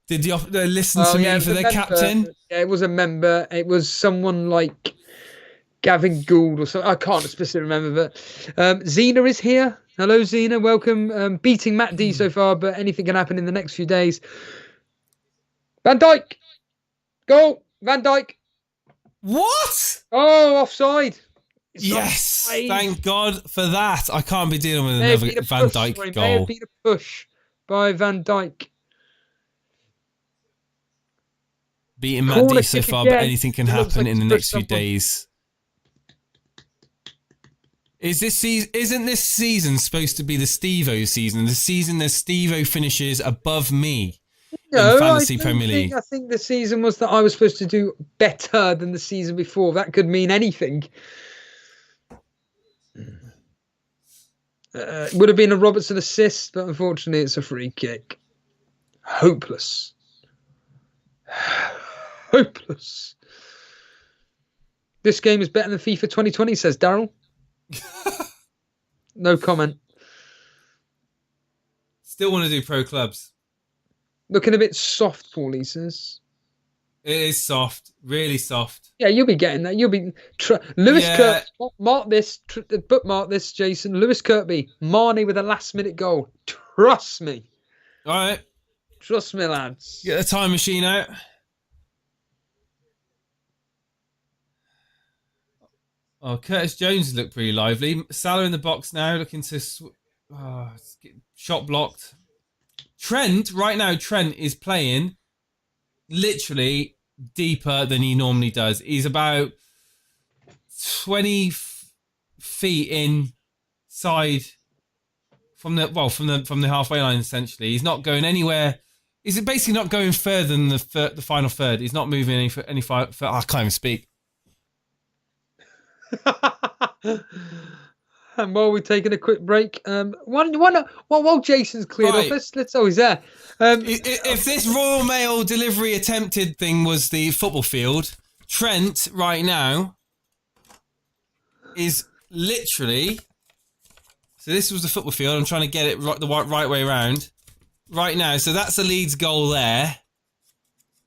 they listen to yeah, me it for was a their member. captain? Yeah, it was a member. It was someone like Gavin Gould or something. I can't specifically remember, but Zena is here. Hello, Zena. Welcome. Beating Matt D so far, but anything can happen in the next few days. Van Dijk. Goal. Van Dijk. What? Oh, offside. It's Yes, offside. thank God for that. I can't be dealing with May have another been a Van push. Dijk Sorry, may have goal. been a push by Van Dijk. Beating Matt Corner D so kick far, but again. anything can It looks happen like in the he's next pushed few someone. days. Isn't this season supposed to be the Steve-O season? The season that Steve-O finishes above me in Fantasy Premier League. I think the season was that I was supposed to do better than the season before. That could mean anything. It would have been a Robertson assist, but unfortunately it's a free kick. Hopeless. Hopeless. This game is better than FIFA 2020, says Daryl. No comment. Still want to do pro clubs. Looking a bit soft, Paulie says. It is soft, really soft. Yeah, you'll be getting that. You'll be Lewis Yeah. Kirkby. Bookmark this, Jason. Lewis Kirkby, Marnie with a last-minute goal. Trust me. All right, Trust me, lads. get the time machine out. Oh, Curtis Jones looked pretty lively. Salah in the box now, looking to shot blocked. Trent is playing literally deeper than he normally does. He's about 20 feet inside from the halfway line. Essentially, he's not going anywhere. He's basically not going further than the final third. He's not moving any far. I can't even speak. And while we're taking a quick break, while Jason's cleared Right. off, let's always there. If this Royal Mail delivery attempted thing was the football field, Trent right now is literally. So this was the football field. I'm trying to get it the right way around. Right now, so that's the Leeds goal there.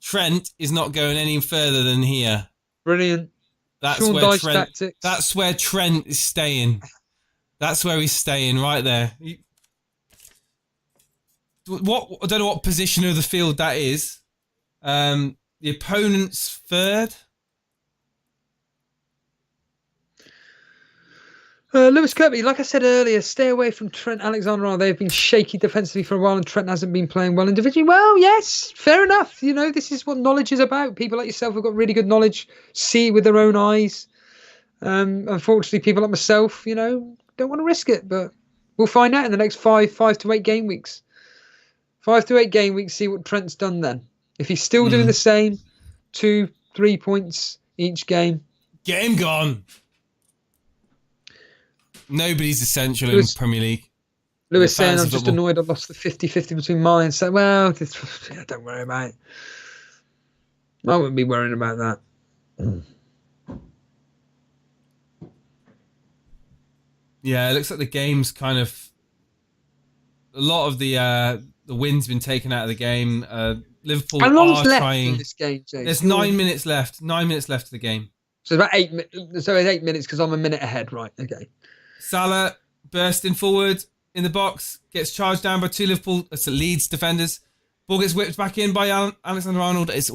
Trent is not going any further than here. Brilliant. That's Sean where Dyche Trent. tactics. That's where Trent is staying. That's where he's staying, right there. I don't know what position of the field that is. The opponent's third. Lewis Kirkby, like I said earlier, stay away from Trent Alexander-Arnold. They've been shaky defensively for a while, and Trent hasn't been playing well individually. Well, yes, fair enough. You know, this is what knowledge is about. People like yourself have got really good knowledge, see with their own eyes. Unfortunately, people like myself, don't want to risk it, but we'll find out in the next 5 to 8 game weeks. 5 to 8 game weeks, see what Trent's done then. If he's still doing the same, 2-3 points each game. Game gone. Nobody's essential in Premier League. Lewis saying, I'm just annoyed I lost the 50-50 between mine. So, well, don't worry about it. I wouldn't be worrying about that. Yeah, it looks like the game's kind of... A lot of the wind's been taken out of the game. Liverpool How long's are left trying... in this game, James? There's 9 minutes left. 9 minutes left of the game. So about 8 minutes. So it's 8 minutes because I'm a minute ahead, right? Okay. Salah bursting forward in the box, gets charged down by two Leeds defenders. Ball gets whipped back in by Alexander-Arnold. It's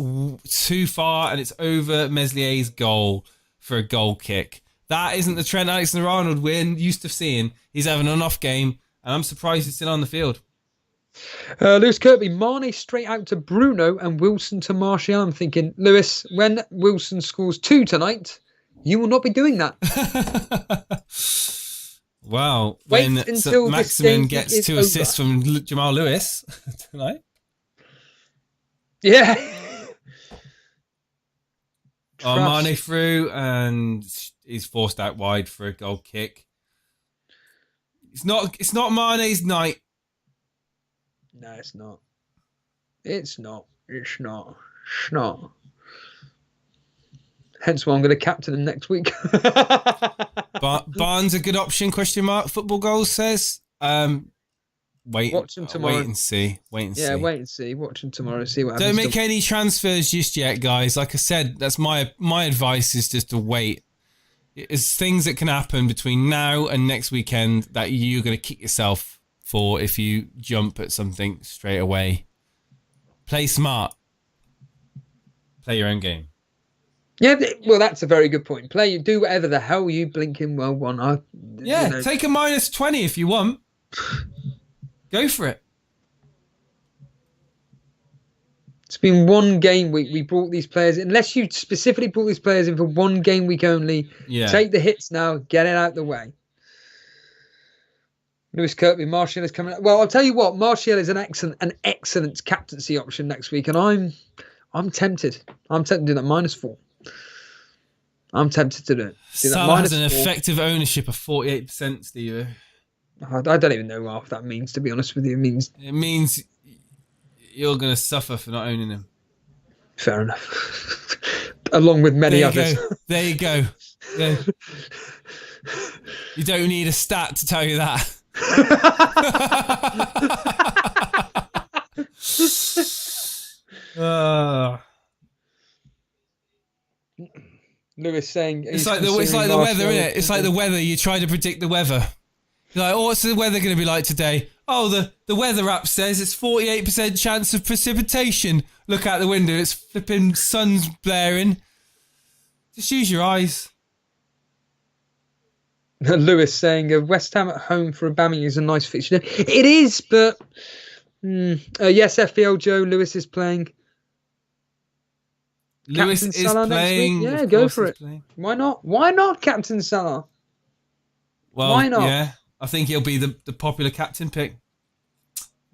too far and it's over Meslier's goal for a goal kick. That isn't the Trent Alexander-Arnold we're used to seeing. He's having an off game and I'm surprised he's still on the field. Lewis Kirkby, Mane straight out to Bruno and Wilson to Martial. I'm thinking, Lewis, when Wilson scores 2 tonight, you will not be doing that. Well, Wait when until Maximin this game gets is 2 assists over. from Jamal Lewis tonight. Yeah. Mane through and he's forced out wide for a goal kick. It's not Mane's night. No, it's not. It's not. It's not. It's not. Hence why I'm going to captain him next week. Barnes a good option? Question mark. Football Goals says. Watch him tomorrow. Wait and see. Wait and see. Wait and see. Watch him tomorrow. See what happens. Don't make any transfers just yet, guys. Like I said, that's my advice is just to wait. It's things that can happen between now and next weekend that you're going to kick yourself for if you jump at something straight away. Play smart. Play your own game. Yeah, well, that's a very good point. Do whatever the hell you blinking well want. Take a -20 if you want. Go for it. It's been one game week. We brought these players in. Unless you specifically brought these players in for one game week only. Yeah. Take the hits now. Get it out the way. Lewis Kirkby, Martial is coming. Well, I'll tell you what. Martial is an excellent captaincy option next week, and I'm tempted. I'm tempted to do that -4. I'm tempted to do it. Salah has an effective ownership of 48%, Steve. I don't even know what that means, to be honest with you. It means you're going to suffer for not owning him. Fair enough. Along with many others. There you go. Yeah. You don't need a stat to tell you that. Lewis saying it's like the weather, isn't it? It's like the weather. You try to predict the weather. You're like, what's the weather going to be like today? Oh, the weather app says it's 48% chance of precipitation. Look out the window, it's flipping sun's blaring. Just use your eyes. Lewis saying West Ham at home for Aubameyang is a nice fixture. It is, but yes, FPL Joe, Lewis is playing. Lewis Captain is Salah playing. Yeah, go for it. Playing. Why not? Why not Captain Salah? Well, why not? Yeah, I think he'll be the popular captain pick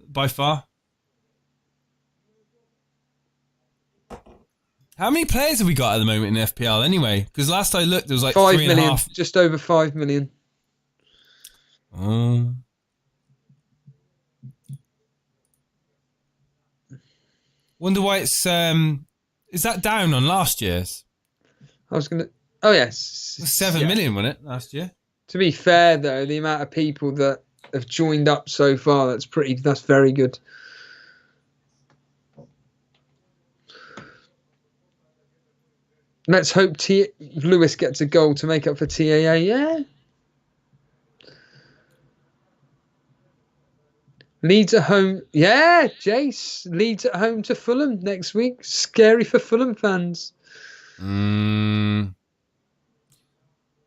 by far. How many players have we got at the moment in FPL anyway? Because last I looked, there was like 5 million, 3.5. Just over 5 million. Wonder why it's is that down on last year's? I was gonna. Oh yes, 7 million, wasn't it, last year? To be fair, though, the amount of people that have joined up so far, that's very good. Let's hope Lewis gets a goal to make up for TAA. Yeah. Leeds at home. Yeah, Jace. Leeds at home to Fulham next week. Scary for Fulham fans.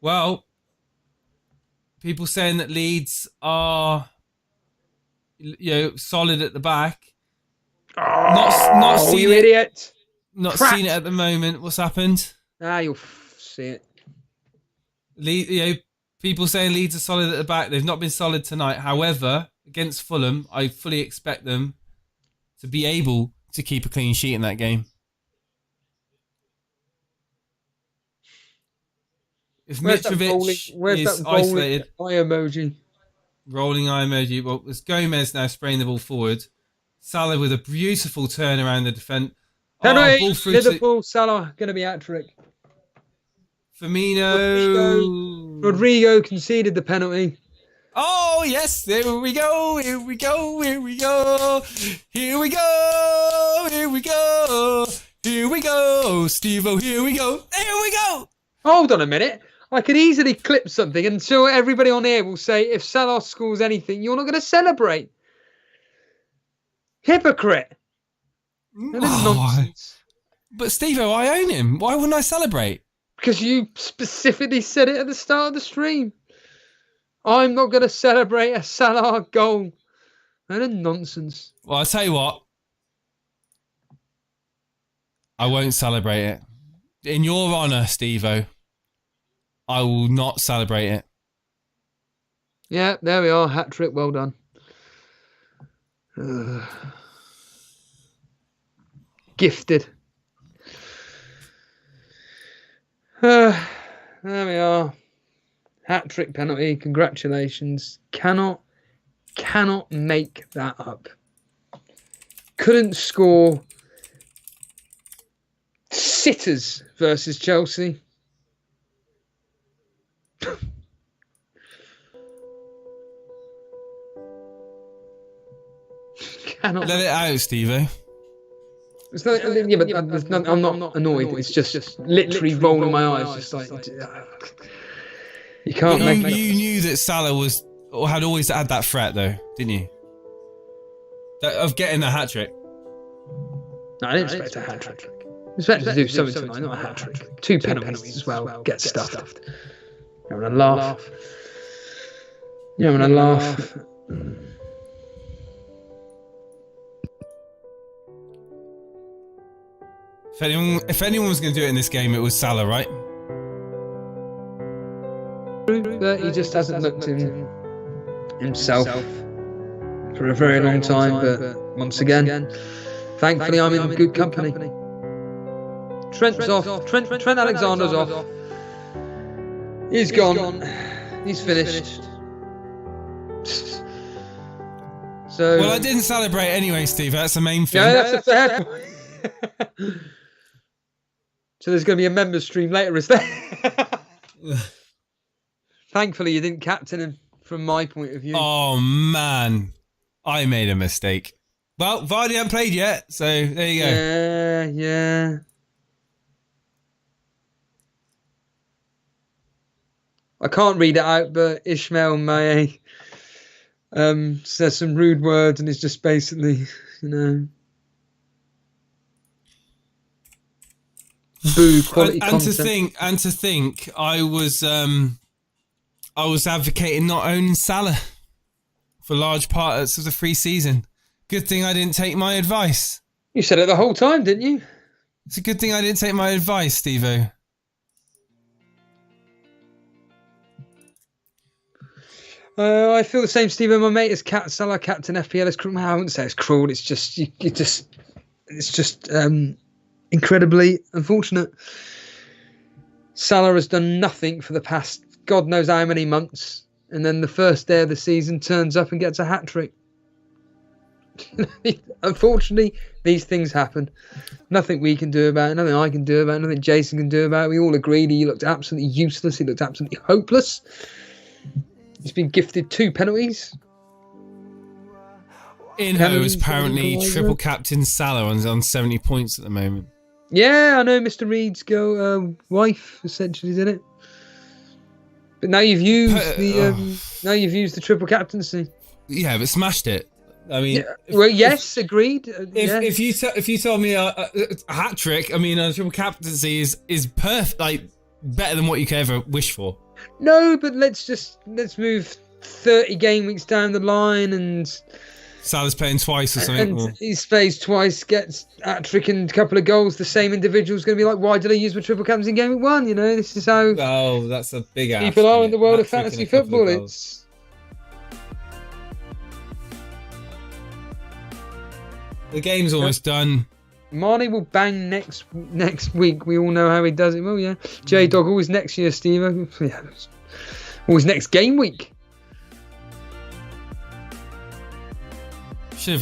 Well, people saying that Leeds are, solid at the back. Oh, not seen you it, idiot! Not seen it at the moment. What's happened? You'll see it. People saying Leeds are solid at the back. They've not been solid tonight. However, against Fulham, I fully expect them to be able to keep a clean sheet in that game. If Mitrovic is isolated, eye emoji. Rolling eye emoji. Well, there's Gomez now spraying the ball forward. Salah with a beautiful turn around the defence. Penalty, Liverpool, Salah going to be hat-trick. Firmino. Rodrigo conceded the penalty. Oh, yes. Here we go. Here we go. Here we go. Here we go. Here we go. Here we go. Steve-O, here we go. Here we go. Hold on a minute. I could easily clip something and so everybody on here will say, if Salah scores anything, you're not going to celebrate. Hypocrite. Nonsense. But Steve-O, I own him. Why wouldn't I celebrate? Because you specifically said it at the start of the stream. I'm not going to celebrate a Salah goal. That is nonsense. Well, I'll tell you what. I won't celebrate it. In your honour, Steve-O, I will not celebrate it. Yeah, there we are. Hat trick. Well done. Gifted. There we are. Hat trick penalty. Congratulations. Cannot make that up. Couldn't score Sitters versus Chelsea. Cannot. Let it out, Steve-O. It's not, yeah, but I'm not annoyed. It's just literally rolling my eyes, just like you can't make. You knew that Salah was or had always had that threat, though, didn't you? Of getting a hat trick. No, I didn't expect a hat trick. I expected to do something tonight, not a hat trick. Two penalties as well. Get stuffed. You're having a laugh. You're having a laugh. If anyone was going to do it in this game, it was Salah, right? But he just hasn't looked in himself for a very long time. But once again, thankfully, I'm in good company. Trent's off. Trent Alexander's off. He's gone. He's finished. So. Well, I didn't celebrate anyway, Steve. That's the main thing. Yeah, that's a fair point. So there's going to be a members stream later, is there? Thankfully, you didn't captain him from my point of view. Oh, man. I made a mistake. Well, Vardy hasn't played yet, so there you go. Yeah. I can't read it out, but Ishmael Maye says some rude words and is just basically, boo quality content. And to think, I was advocating not owning Salah for large parts of the pre-season. Good thing I didn't take my advice. You said it the whole time, didn't you? It's a good thing I didn't take my advice, Steve-O. I feel the same, Steve. My mate is Salah captain FPL. It's cruel. I wouldn't say it's cruel. It's just incredibly unfortunate. Salah has done nothing for the past God knows how many months, and then the first day of the season turns up and gets a hat trick. Unfortunately, these things happen. Nothing we can do about it. Nothing I can do about it. Nothing Jason can do about it. We all agreed he looked absolutely useless. He looked absolutely hopeless. He's been gifted 2 penalties. Inho is apparently triple captain Salah on 70 points at the moment. Yeah, I know Mr. Reed's wife essentially did it. But now you've used the triple captaincy. Yeah, but smashed it. I mean, yes, agreed. If you told me a hat trick, I mean, a triple captaincy is perfect, like better than what you could ever wish for. No, but let's move 30 game weeks down the line, and Salah's playing twice or something. And he plays twice, gets a hat trick and a couple of goals. The same individual's going to be like, "Why did I use my triple captaincy in game week 1?" This is how. Oh, that's a big ask. People are in the world of fantasy football. It's. The game's almost done. Marnie will bang next week. We all know how he does it. Well, yeah. J-Dog always next year, Steve. Yeah. Always next game week. I should have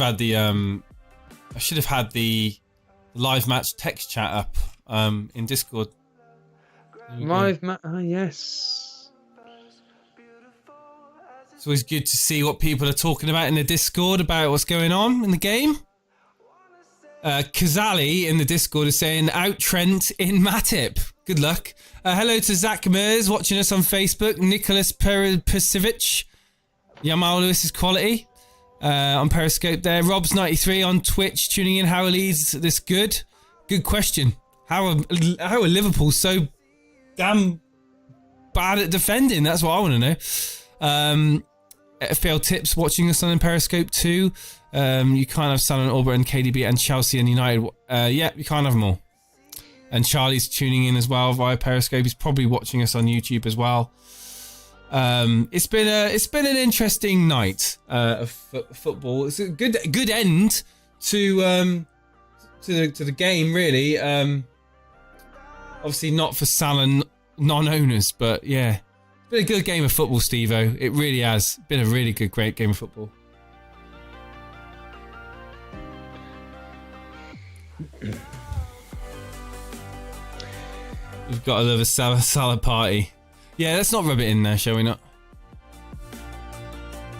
had the live match text chat up in Discord. Live match, yes. It's always good to see what people are talking about in the Discord about what's going on in the game. Kazali in the Discord is saying, out Trent in Matip. Good luck. Hello to Zach Mers watching us on Facebook. Nicholas Persivic. Yamal Lewis's quality on Periscope there. Rob's93 on Twitch tuning in. How are Leeds this good? Good question. How are Liverpool so damn bad at defending? That's what I want to know. FPL Tips watching us on Periscope too. You can't have Salah and Auburn and KDB and Chelsea and United. Yeah, you can't have them all. And Charlie's tuning in as well via Periscope. He's probably watching us on YouTube as well. It's been an interesting night of football. It's a good end to the game, really. Obviously not for Salah non-owners, but yeah, it's been a good game of football, Steve-O. It really has been a really great game of football. We've got to love a salad party. Yeah, let's not rub it in there, shall we not?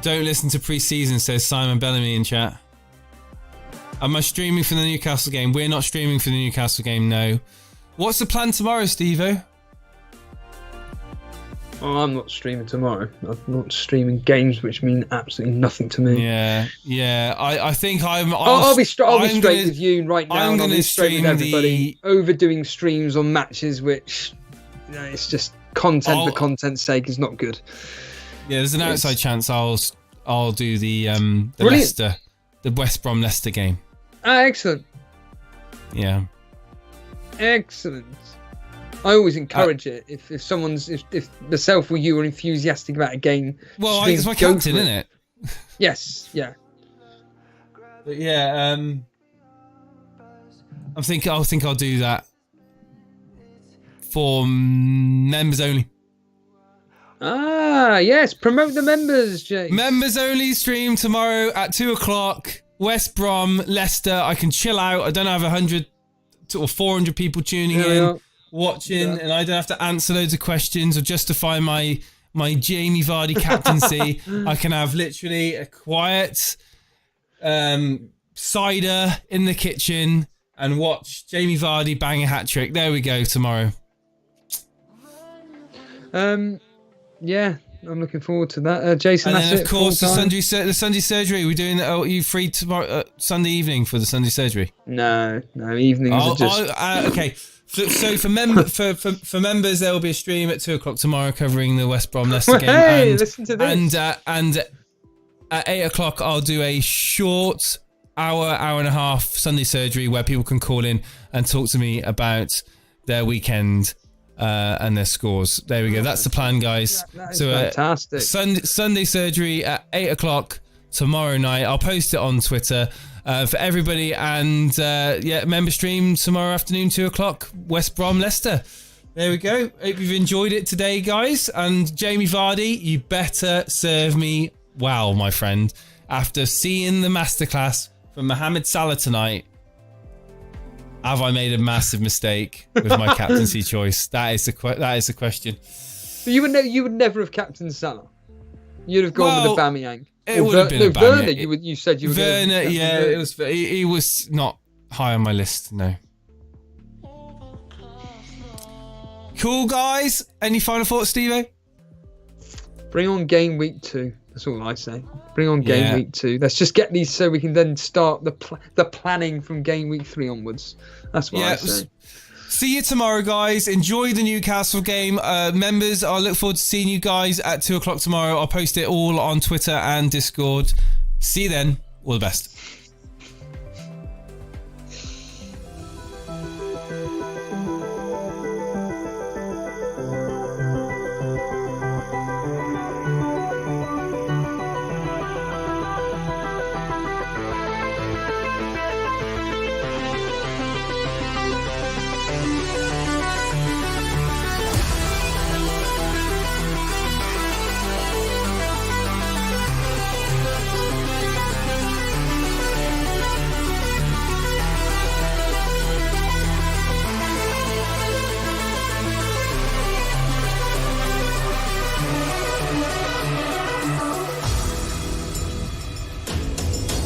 Don't listen to pre-season, says Simon Bellamy in chat. Am I streaming for the Newcastle game? We're not streaming for the Newcastle game, no. What's the plan tomorrow, Steve-O? Oh, I'm not streaming tomorrow. I'm not streaming games which mean absolutely nothing to me. Yeah. I think I'll be straight with you right now. I'm going to stream with everybody. Overdoing streams on matches which, it's just content for content's sake is not good. Yeah, there's an outside chance I'll do the Leicester, the West Brom Leicester game. Excellent. Yeah. Excellent. I always encourage it. If myself or you are enthusiastic about a game, well, it's my captain, isn't it? Yes. Yeah. But yeah. I think I'll do that for members only. Ah, yes. Promote the members, Jay. Members only stream tomorrow at 2:00. West Brom, Leicester. I can chill out. I don't have 100 or 400 people tuning in, watching, and I don't have to answer loads of questions or justify my Jamie Vardy captaincy. I can have literally a quiet cider in the kitchen and watch Jamie Vardy bang a hat trick. There we go tomorrow. Yeah, I'm looking forward to that. Jason, and that's then, it. Of course, the Sunday surgery. We're doing that. Are you free tomorrow, Sunday evening for the Sunday surgery? No, evenings are just... okay. So for members, there will be a stream at 2:00 tomorrow covering the West Brom Leicester game. Hey, listen to this. And at 8:00, I'll do a short hour and a half Sunday surgery where people can call in and talk to me about their weekend. And their scores. There we go. That's the plan, guys. That is fantastic. Sunday surgery at 8:00 tomorrow night. I'll post it on Twitter for everybody. And member stream tomorrow afternoon, 2:00. West Brom Leicester. There we go. Hope you've enjoyed it today, guys. And Jamie Vardy, you better serve me well, my friend. After seeing the masterclass from Mohamed Salah tonight, have I made a massive mistake with my captaincy choice? That is the question. You would never have captained Salah. You'd have gone with Aubameyang. It would have been Werner. You said you were Werner. Yeah, it was. He was not high on my list. No. Cool, guys. Any final thoughts, Steve-O? Bring on game week 2. That's all I say. Bring on game week 2. Let's just get these so we can then start the planning from game week 3 onwards. That's what I say. See you tomorrow, guys. Enjoy the Newcastle game. Members, I look forward to seeing you guys at 2:00 tomorrow. I'll post it all on Twitter and Discord. See you then. All the best.